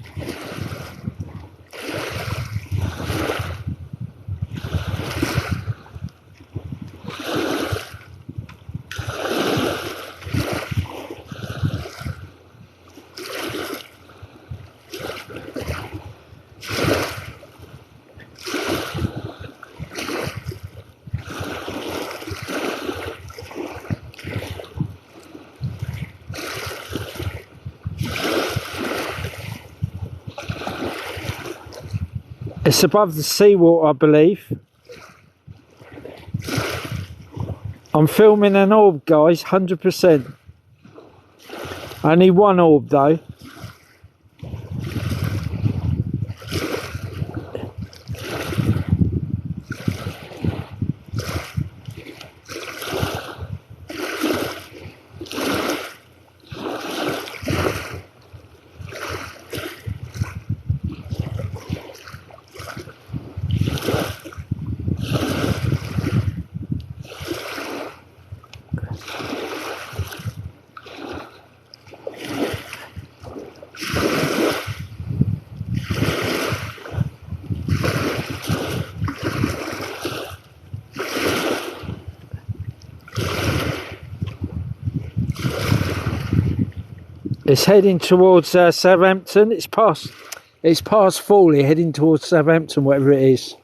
It's above the seawater, I believe. I'm filming an orb, guys, 100%. Only one orb, though. It's heading towards Southampton. It's past Fawley, heading towards Southampton, whatever it is.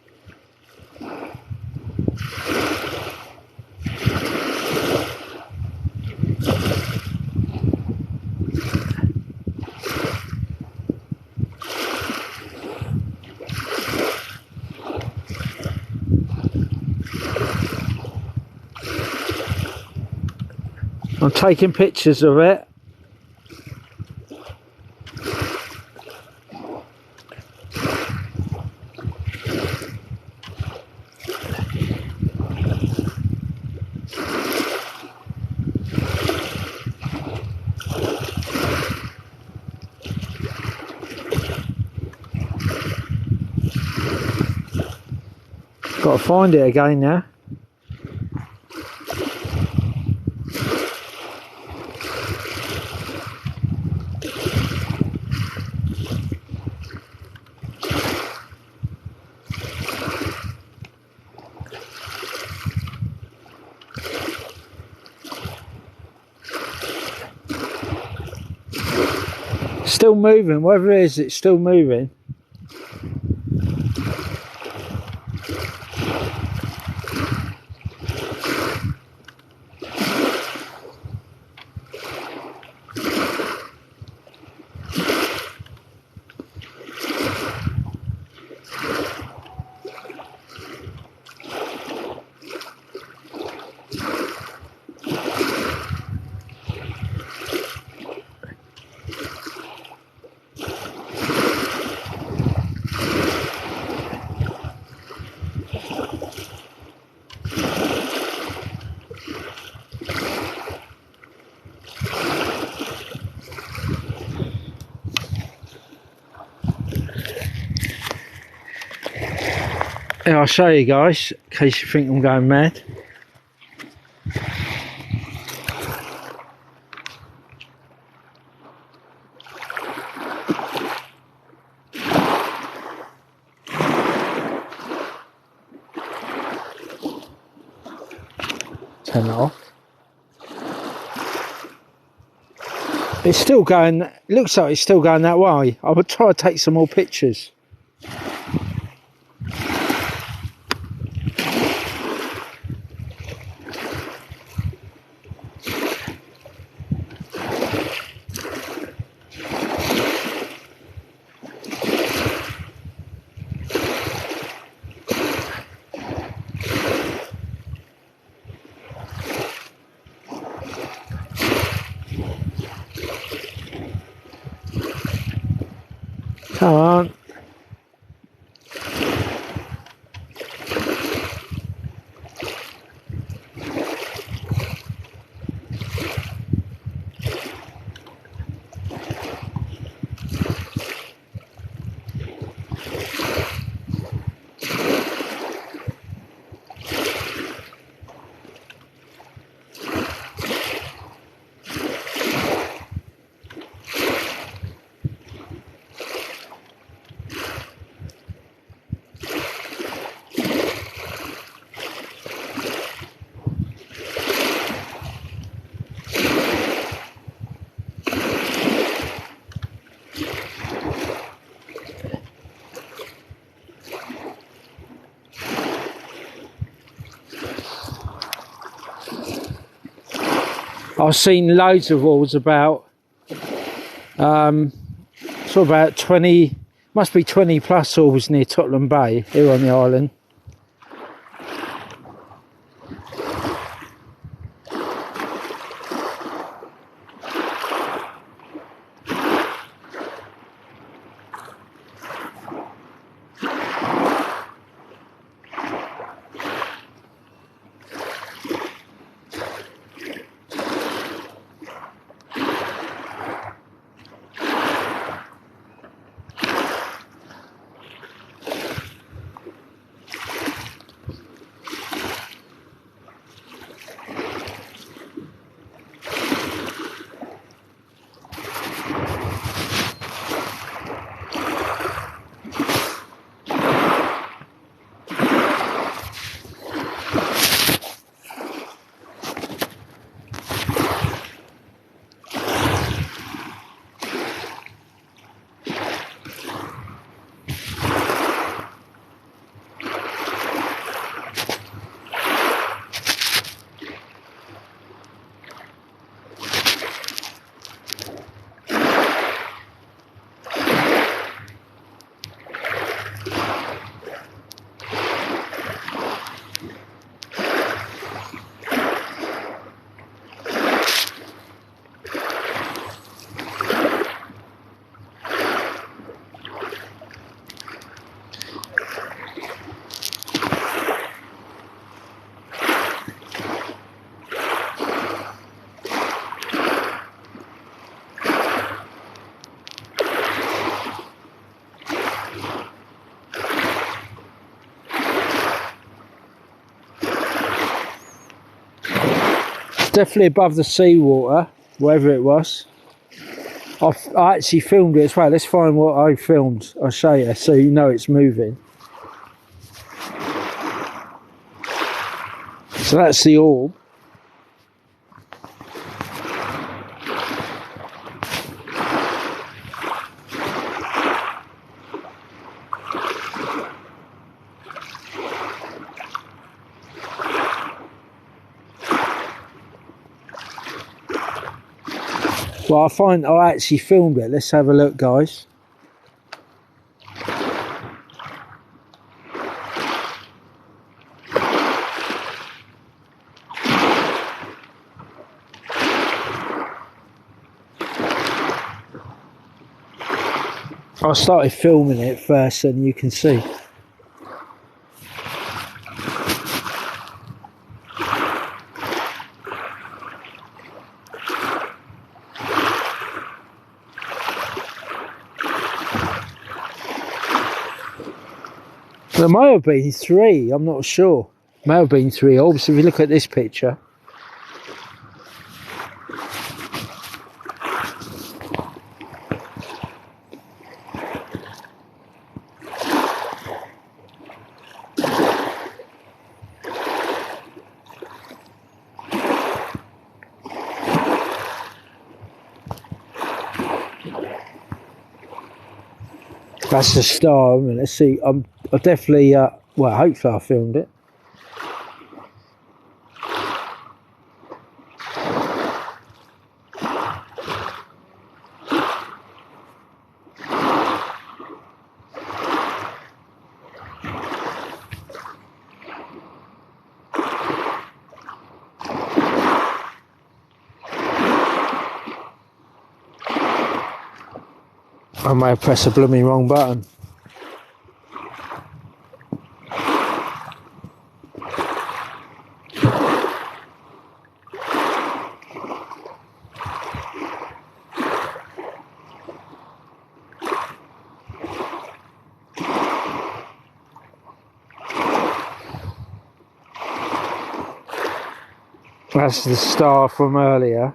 I'm taking pictures of it. Got to find it again now. Still moving, whatever it is, it's still moving. Yeah, I'll show you guys, in case you think I'm going mad. Turn it off. It's still going, it looks like it's still going that way. I would try to take some more pictures. Come on. I've seen loads of walls about, sort of about 20, must be 20 plus walls near Tottenham Bay, here on the island. definitely above the seawater, wherever it was. I actually filmed it as well. Let's find what I filmed. I'll show you so you know it's moving. So that's the orb. Well, I actually filmed it. Let's have a look, guys. I started filming it first and you can see. There may have been 3, I'm not sure. May have been 3 orbs if you look at this picture. That's the star. I mean, let's see. I definitely, well, hopefully I filmed it. I may have pressed the blooming wrong button. That's the star from earlier.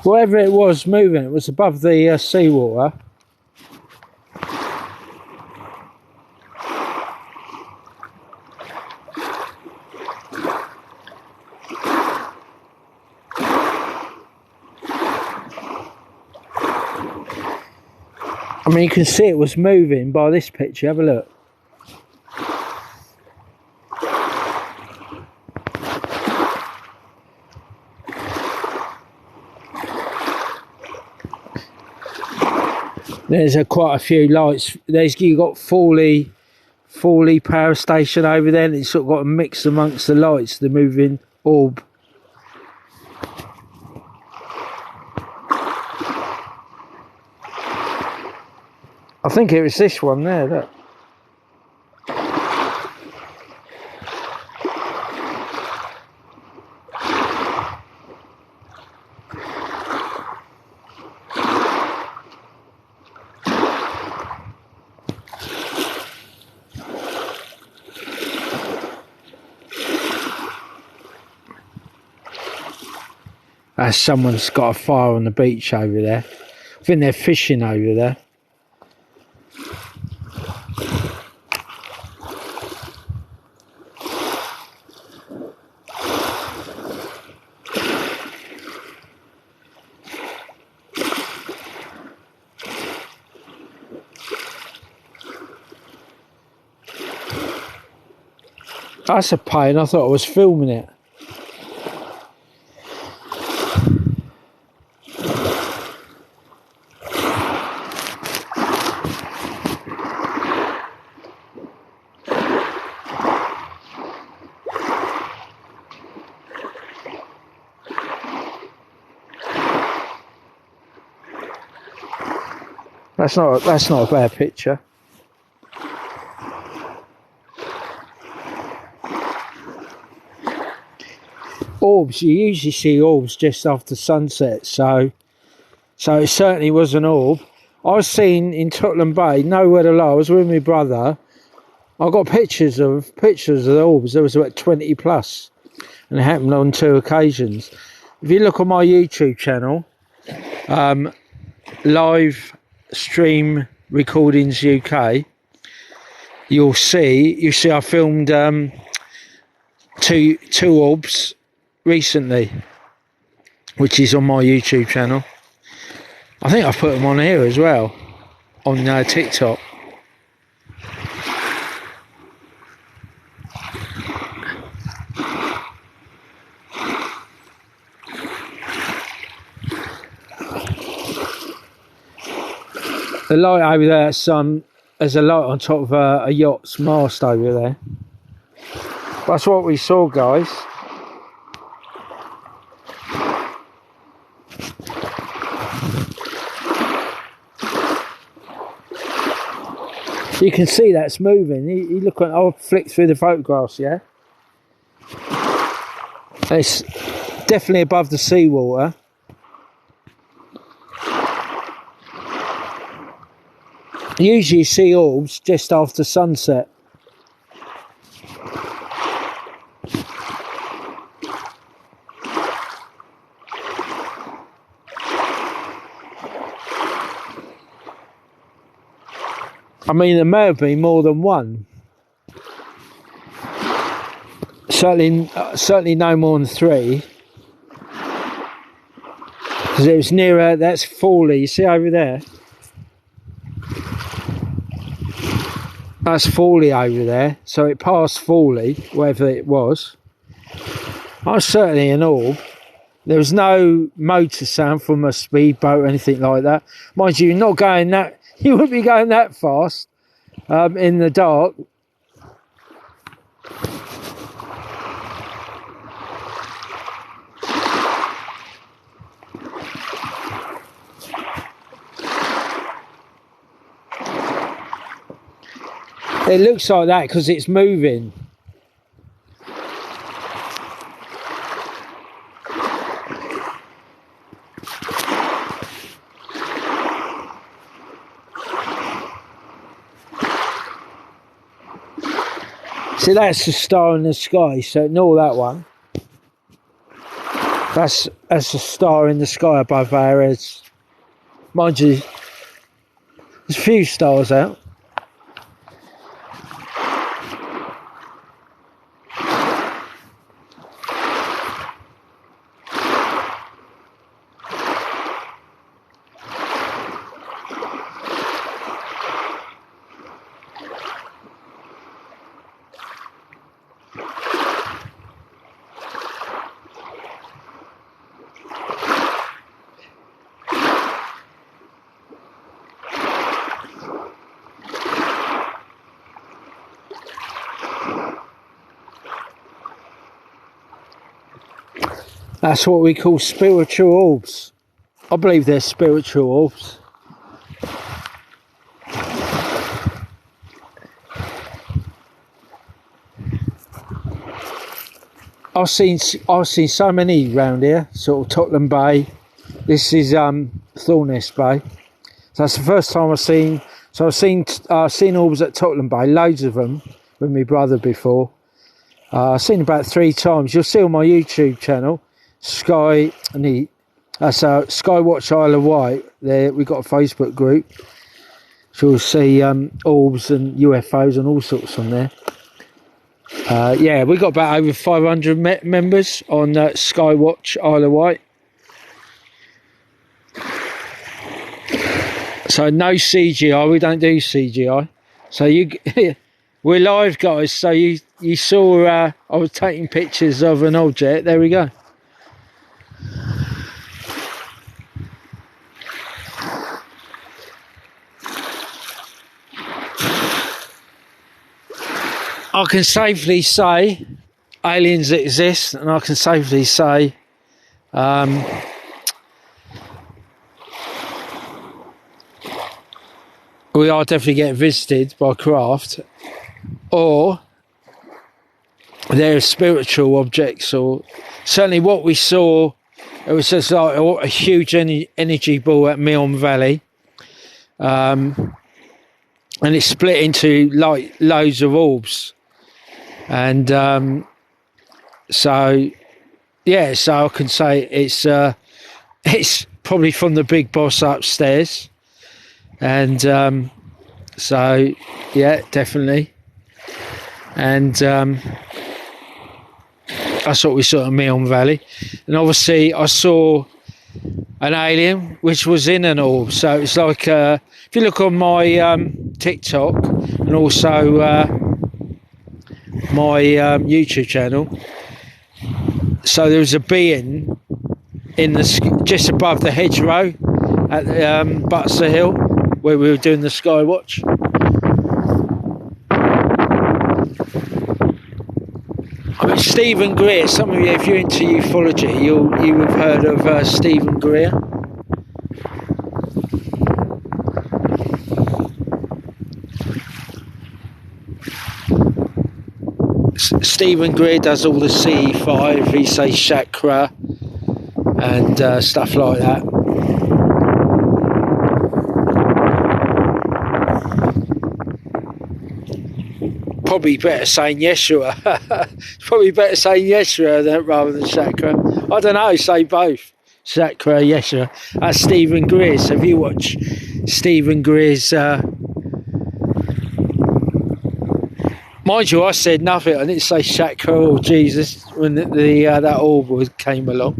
Whatever it was moving, it was above the seawater. I mean, you can see it was moving by this picture. Have a look. There's quite a few lights. You got Fawley power station over there, and it's sort of got a mix amongst the lights, the moving orb. I think it was this one there, look. Someone's got a fire on the beach over there. I think they're fishing over there. That's a pain. I thought I was filming it. That's not a bad picture. Orbs, you usually see orbs just after sunset, so it certainly was an orb. I was seen in Tottenham Bay, nowhere to lie. I was with my brother. I got pictures of the orbs. There was about 20 plus, and it happened on 2 occasions. If you look on my YouTube channel, live stream recordings UK, you'll see I filmed two orbs recently, which is on my YouTube channel. I think I've put them on here as well, on TikTok. The light over there, there's a light on top of a yacht's mast over there. That's what we saw, guys. You can see that's moving. You look at, I'll flick through the photographs, yeah? It's definitely above the seawater. Usually you see orbs just after sunset. I mean, there may have been more than one. Certainly no more than 3. Because it was nearer, that's Fawley, you see over there? That's Fawley over there, so it passed Fawley, wherever it was. I was certainly an orb. There was no motor sound from a speedboat or anything like that. Mind you, not going that, you wouldn't be going that fast in the dark. It looks like that because it's moving. See, that's the star in the sky, so ignore that one. That's a star in the sky above our heads. Mind you, there's a few stars out. That's what we call spiritual orbs. I believe they're spiritual orbs. I've seen so many round here, sort of Tottenham Bay. This is Thorness Bay. So that's the first time I've seen. So I've seen orbs at Tottenham Bay, loads of them with my brother before. I've seen about 3 times. You'll see on my YouTube channel. Sky, and That's our Skywatch Isle of Wight. There, we've got a Facebook group. So you'll see orbs and UFOs and all sorts on there. Yeah, we've got about over 500 members on Skywatch Isle of Wight. So no CGI, we don't do CGI. So we're live, guys. So you saw I was taking pictures of an object. There we go. I can safely say aliens exist, and I can safely say we are definitely getting visited by craft, or they're spiritual objects, or certainly what we saw, it was just like a huge energy ball at Meon Valley, and it split into like loads of orbs, and so yeah, so I can say it's probably from the big boss upstairs. And so yeah, definitely. And that's what we saw at Meon Valley. And obviously I saw an alien which was in an orb. So it's like if you look on my TikTok and also my YouTube channel, so there was a being in the just above the hedgerow at Butser Hill, where we were doing the Skywatch. I mean, Stephen Greer, some of you, if you're into ufology, you have heard of Stephen Greer. Stephen Greer does all the CE5, he says chakra and stuff like that. Probably better saying Yeshua. Probably better saying Yeshua rather than chakra. I don't know, say both. Chakra, Yeshua. That's Stephen Greer. So if you watch Stephen Greer's... mind you, I said nothing. I didn't say chakra or Jesus when that orb came along.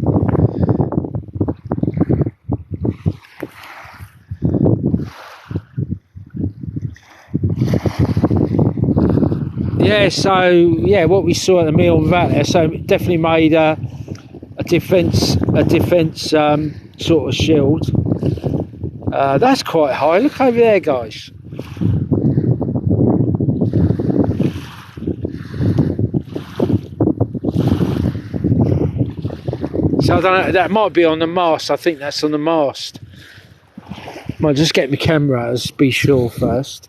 Yeah, so yeah, what we saw at the Meon Valley, so it definitely made a defence sort of shield. That's quite high. Look over there, guys. So I don't know, that might be on the mast. I think that's on the mast. Might just get my camera out, let's be sure first.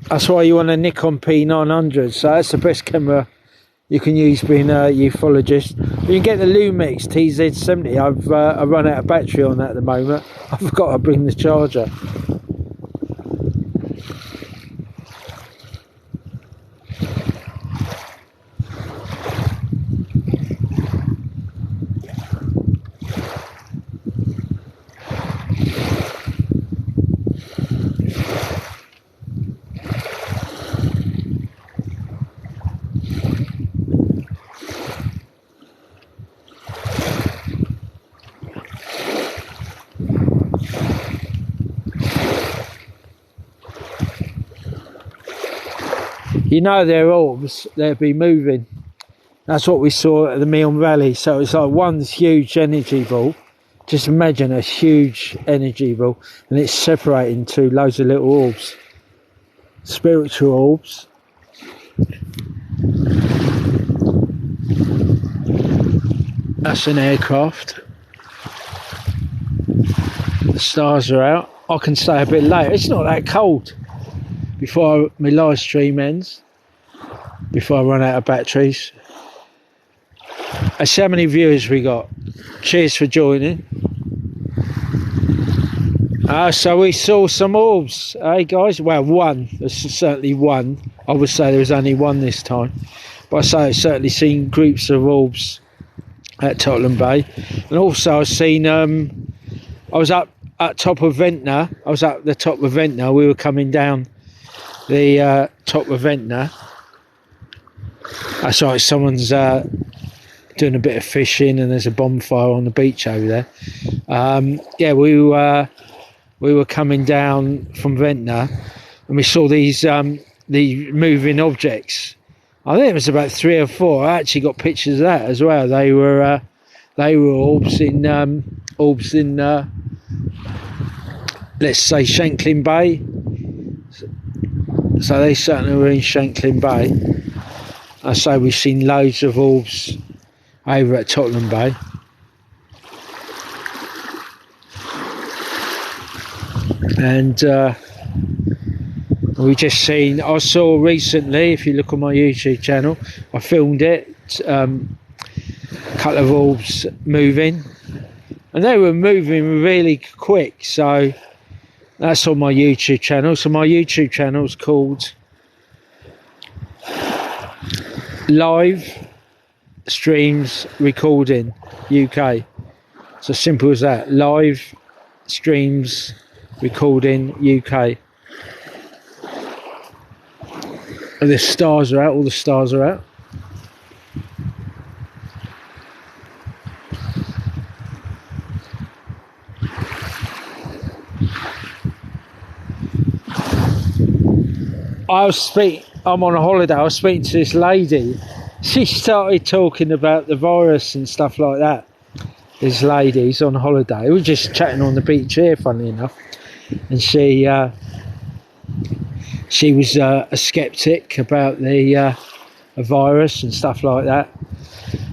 That's why you want a Nikon P900, so that's the best camera you can use being a ufologist. You can get the Lumix TZ70. I've run out of battery on that at the moment. I forgot to bring the charger. You know they're orbs, they'll be moving. That's what we saw at the Meon Valley. So it's like one huge energy ball. Just imagine a huge energy ball and it's separating into loads of little orbs. Spiritual orbs. That's an aircraft. The stars are out. I can stay a bit later. It's not that cold. Before my live stream ends, before I run out of batteries. Let's see how many viewers we got. Cheers for joining. So we saw some orbs, hey guys? Well, one. There's certainly one. I would say there was only one this time. But I say I've certainly seen groups of orbs at Tottenham Bay. And also I've seen, I was up at top of Ventnor. I was up the top of Ventnor. We were coming down the top of Ventnor. That's right, someone's doing a bit of fishing and there's a bonfire on the beach over there. Yeah, we were coming down from Ventnor and we saw these moving objects. I think it was about 3 or 4. I actually got pictures of that as well. They were orbs in let's say Shanklin Bay. So they certainly were in Shanklin Bay. I say we've seen loads of orbs over at Tottenham Bay. And we just seen, I saw recently, if you look on my YouTube channel, I filmed it, a couple of orbs moving, and they were moving really quick. So that's on my YouTube channel. So my YouTube channel is called Live Streams Recording UK. So simple as that. Live Streams Recording UK. And the stars are out. All the stars are out. I'm on a holiday. I was speaking to this lady. She started talking about the virus and stuff like that. This lady's on holiday. We were just chatting on the beach here, funnily enough. And she was a skeptic about the virus and stuff like that.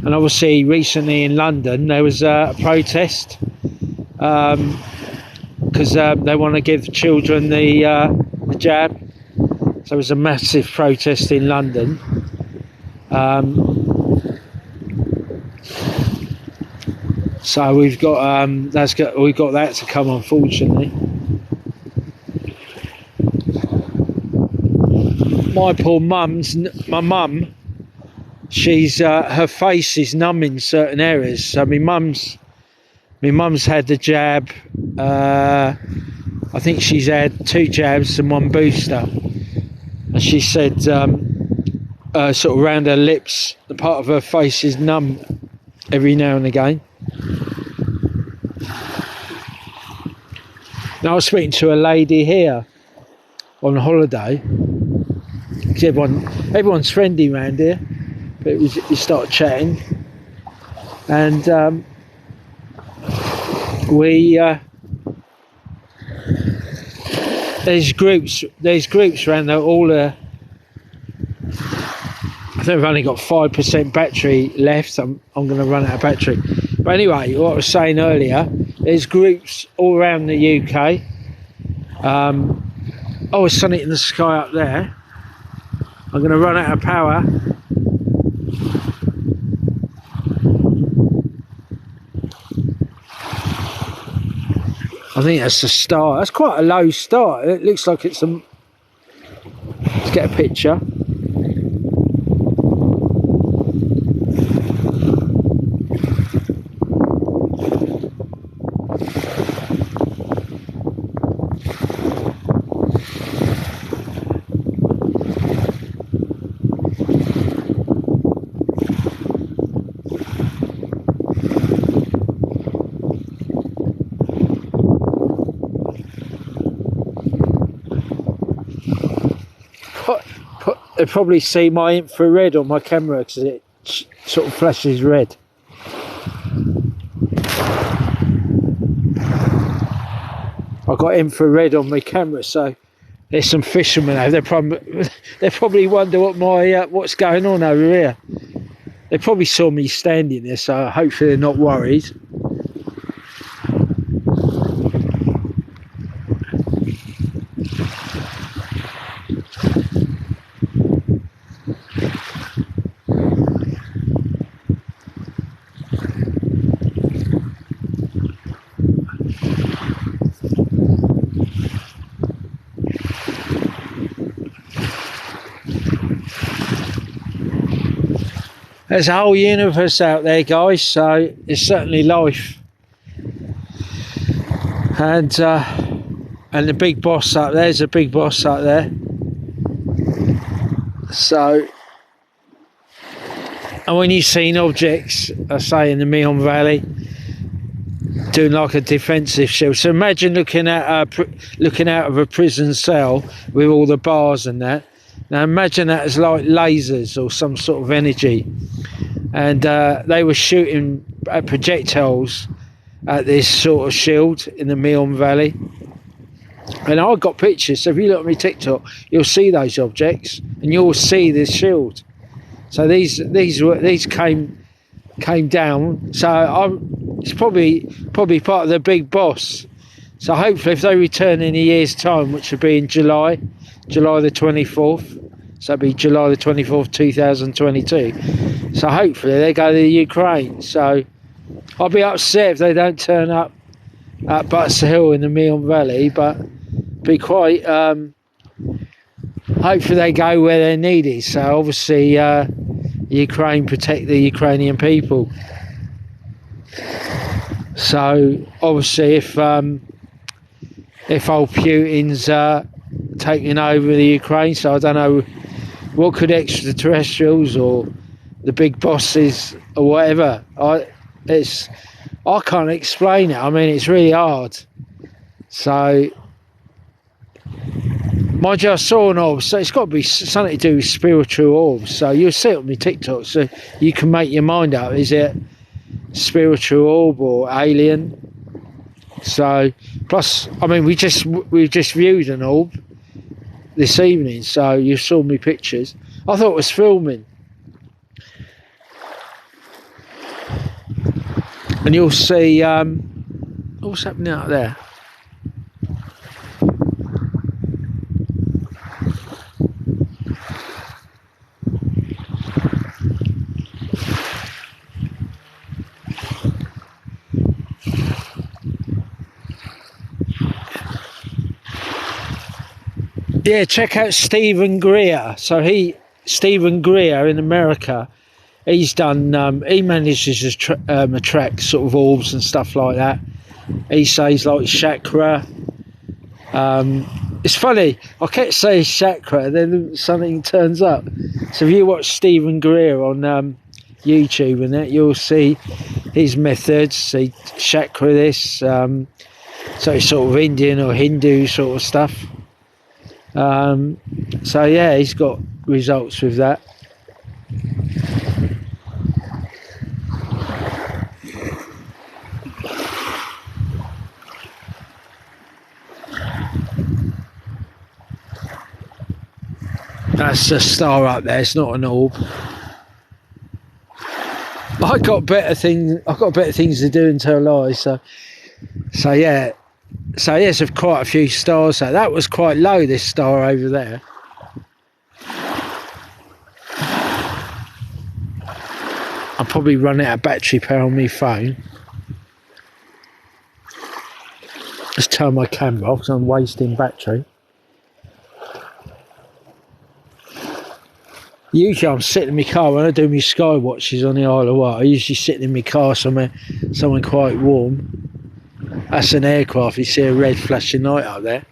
And obviously recently in London there was a protest because they want to give children the jab. So there was a massive protest in London. So we've got that to come, unfortunately. My poor my mum, she's her face is numb in certain areas. So my mum's had the jab. I think she's had 2 jabs and 1 booster. And she said sort of around her lips, the part of her face is numb every now and again. Now I was speaking to a lady here on holiday. Everyone's friendly around here, but we start chatting, and there's groups around there. I think we've only got 5% battery left. I'm going to run out of battery. But anyway, what I was saying earlier, there's groups all around the UK. Oh, there's something in the sky up there. I'm going to run out of power. I think that's a star. That's quite a low star. It looks like it's a... Let's get a picture. They probably see my infrared on my camera because it sort of flashes red. I've got infrared on my camera, so there's some fishermen out. They probably wonder what's going on over here. They probably saw me standing there, so hopefully they're not worried. There's a whole universe out there, guys, so it's certainly life. And the big boss up there's a big boss up there. So, and when you've seen objects, I say, in the Meon Valley, doing like a defensive shield. So imagine looking out of a prison cell with all the bars and that. Now imagine that as like lasers or some sort of energy, and they were shooting projectiles at this sort of shield in the Meon Valley. And I got pictures, so if you look at my TikTok, you'll see those objects and you'll see this shield. So these came down. So it's probably part of the big boss. So hopefully, if they return in a year's time, which will be in July the 24th, so it'll be July the 24th, 2022. So hopefully they go to the Ukraine. So I'll be upset if they don't turn up at Butts Hill in the Meon Valley, but be quite. Hopefully they go where they're needed. So obviously, Ukraine protect the Ukrainian people. So obviously, if old Putin's taking over the Ukraine, so I don't know what could extraterrestrials or the big bosses or whatever. I can't explain it. I mean, it's really hard. So, mind you, I saw an orb, so it's got to be something to do with spiritual orbs. So you'll see it on my TikTok, so you can make your mind up. Is it spiritual orb or alien? So, plus, I mean, we've just viewed an orb this evening, so you saw me pictures. I thought it was filming. And you'll see what's happening out there. Yeah, check out Stephen Greer. So Stephen Greer in America, he's done. He manages to attract sort of orbs and stuff like that. He says like chakra. It's funny. I kept saying chakra, then something turns up. So if you watch Stephen Greer on YouTube and that, you'll see his methods. See chakra this. So it's sort of Indian or Hindu sort of stuff. So yeah, he's got results with that. That's a star up there. It's not an orb. I got better things to do until I. So yeah. So yes, there's quite a few stars. So that was quite low, this star over there. I'll probably run out of battery power on my phone. Just turn my camera off because I'm wasting battery. Usually I'm sitting in my car when I do my sky watches on the Isle of Wight. I usually sit in my car somewhere quite warm. That's an aircraft. You see a red flashing light up there.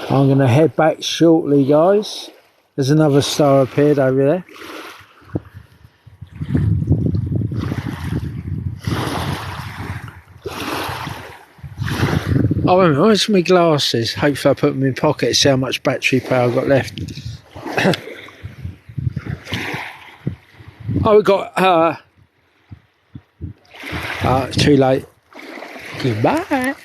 I'm going to head back shortly, guys. There's another star appeared over there. Oh, wait a minute, where's my glasses? Hopefully I put them in my pocket, see how much battery power I've got left. Oh, we've got... it's too late. Goodbye.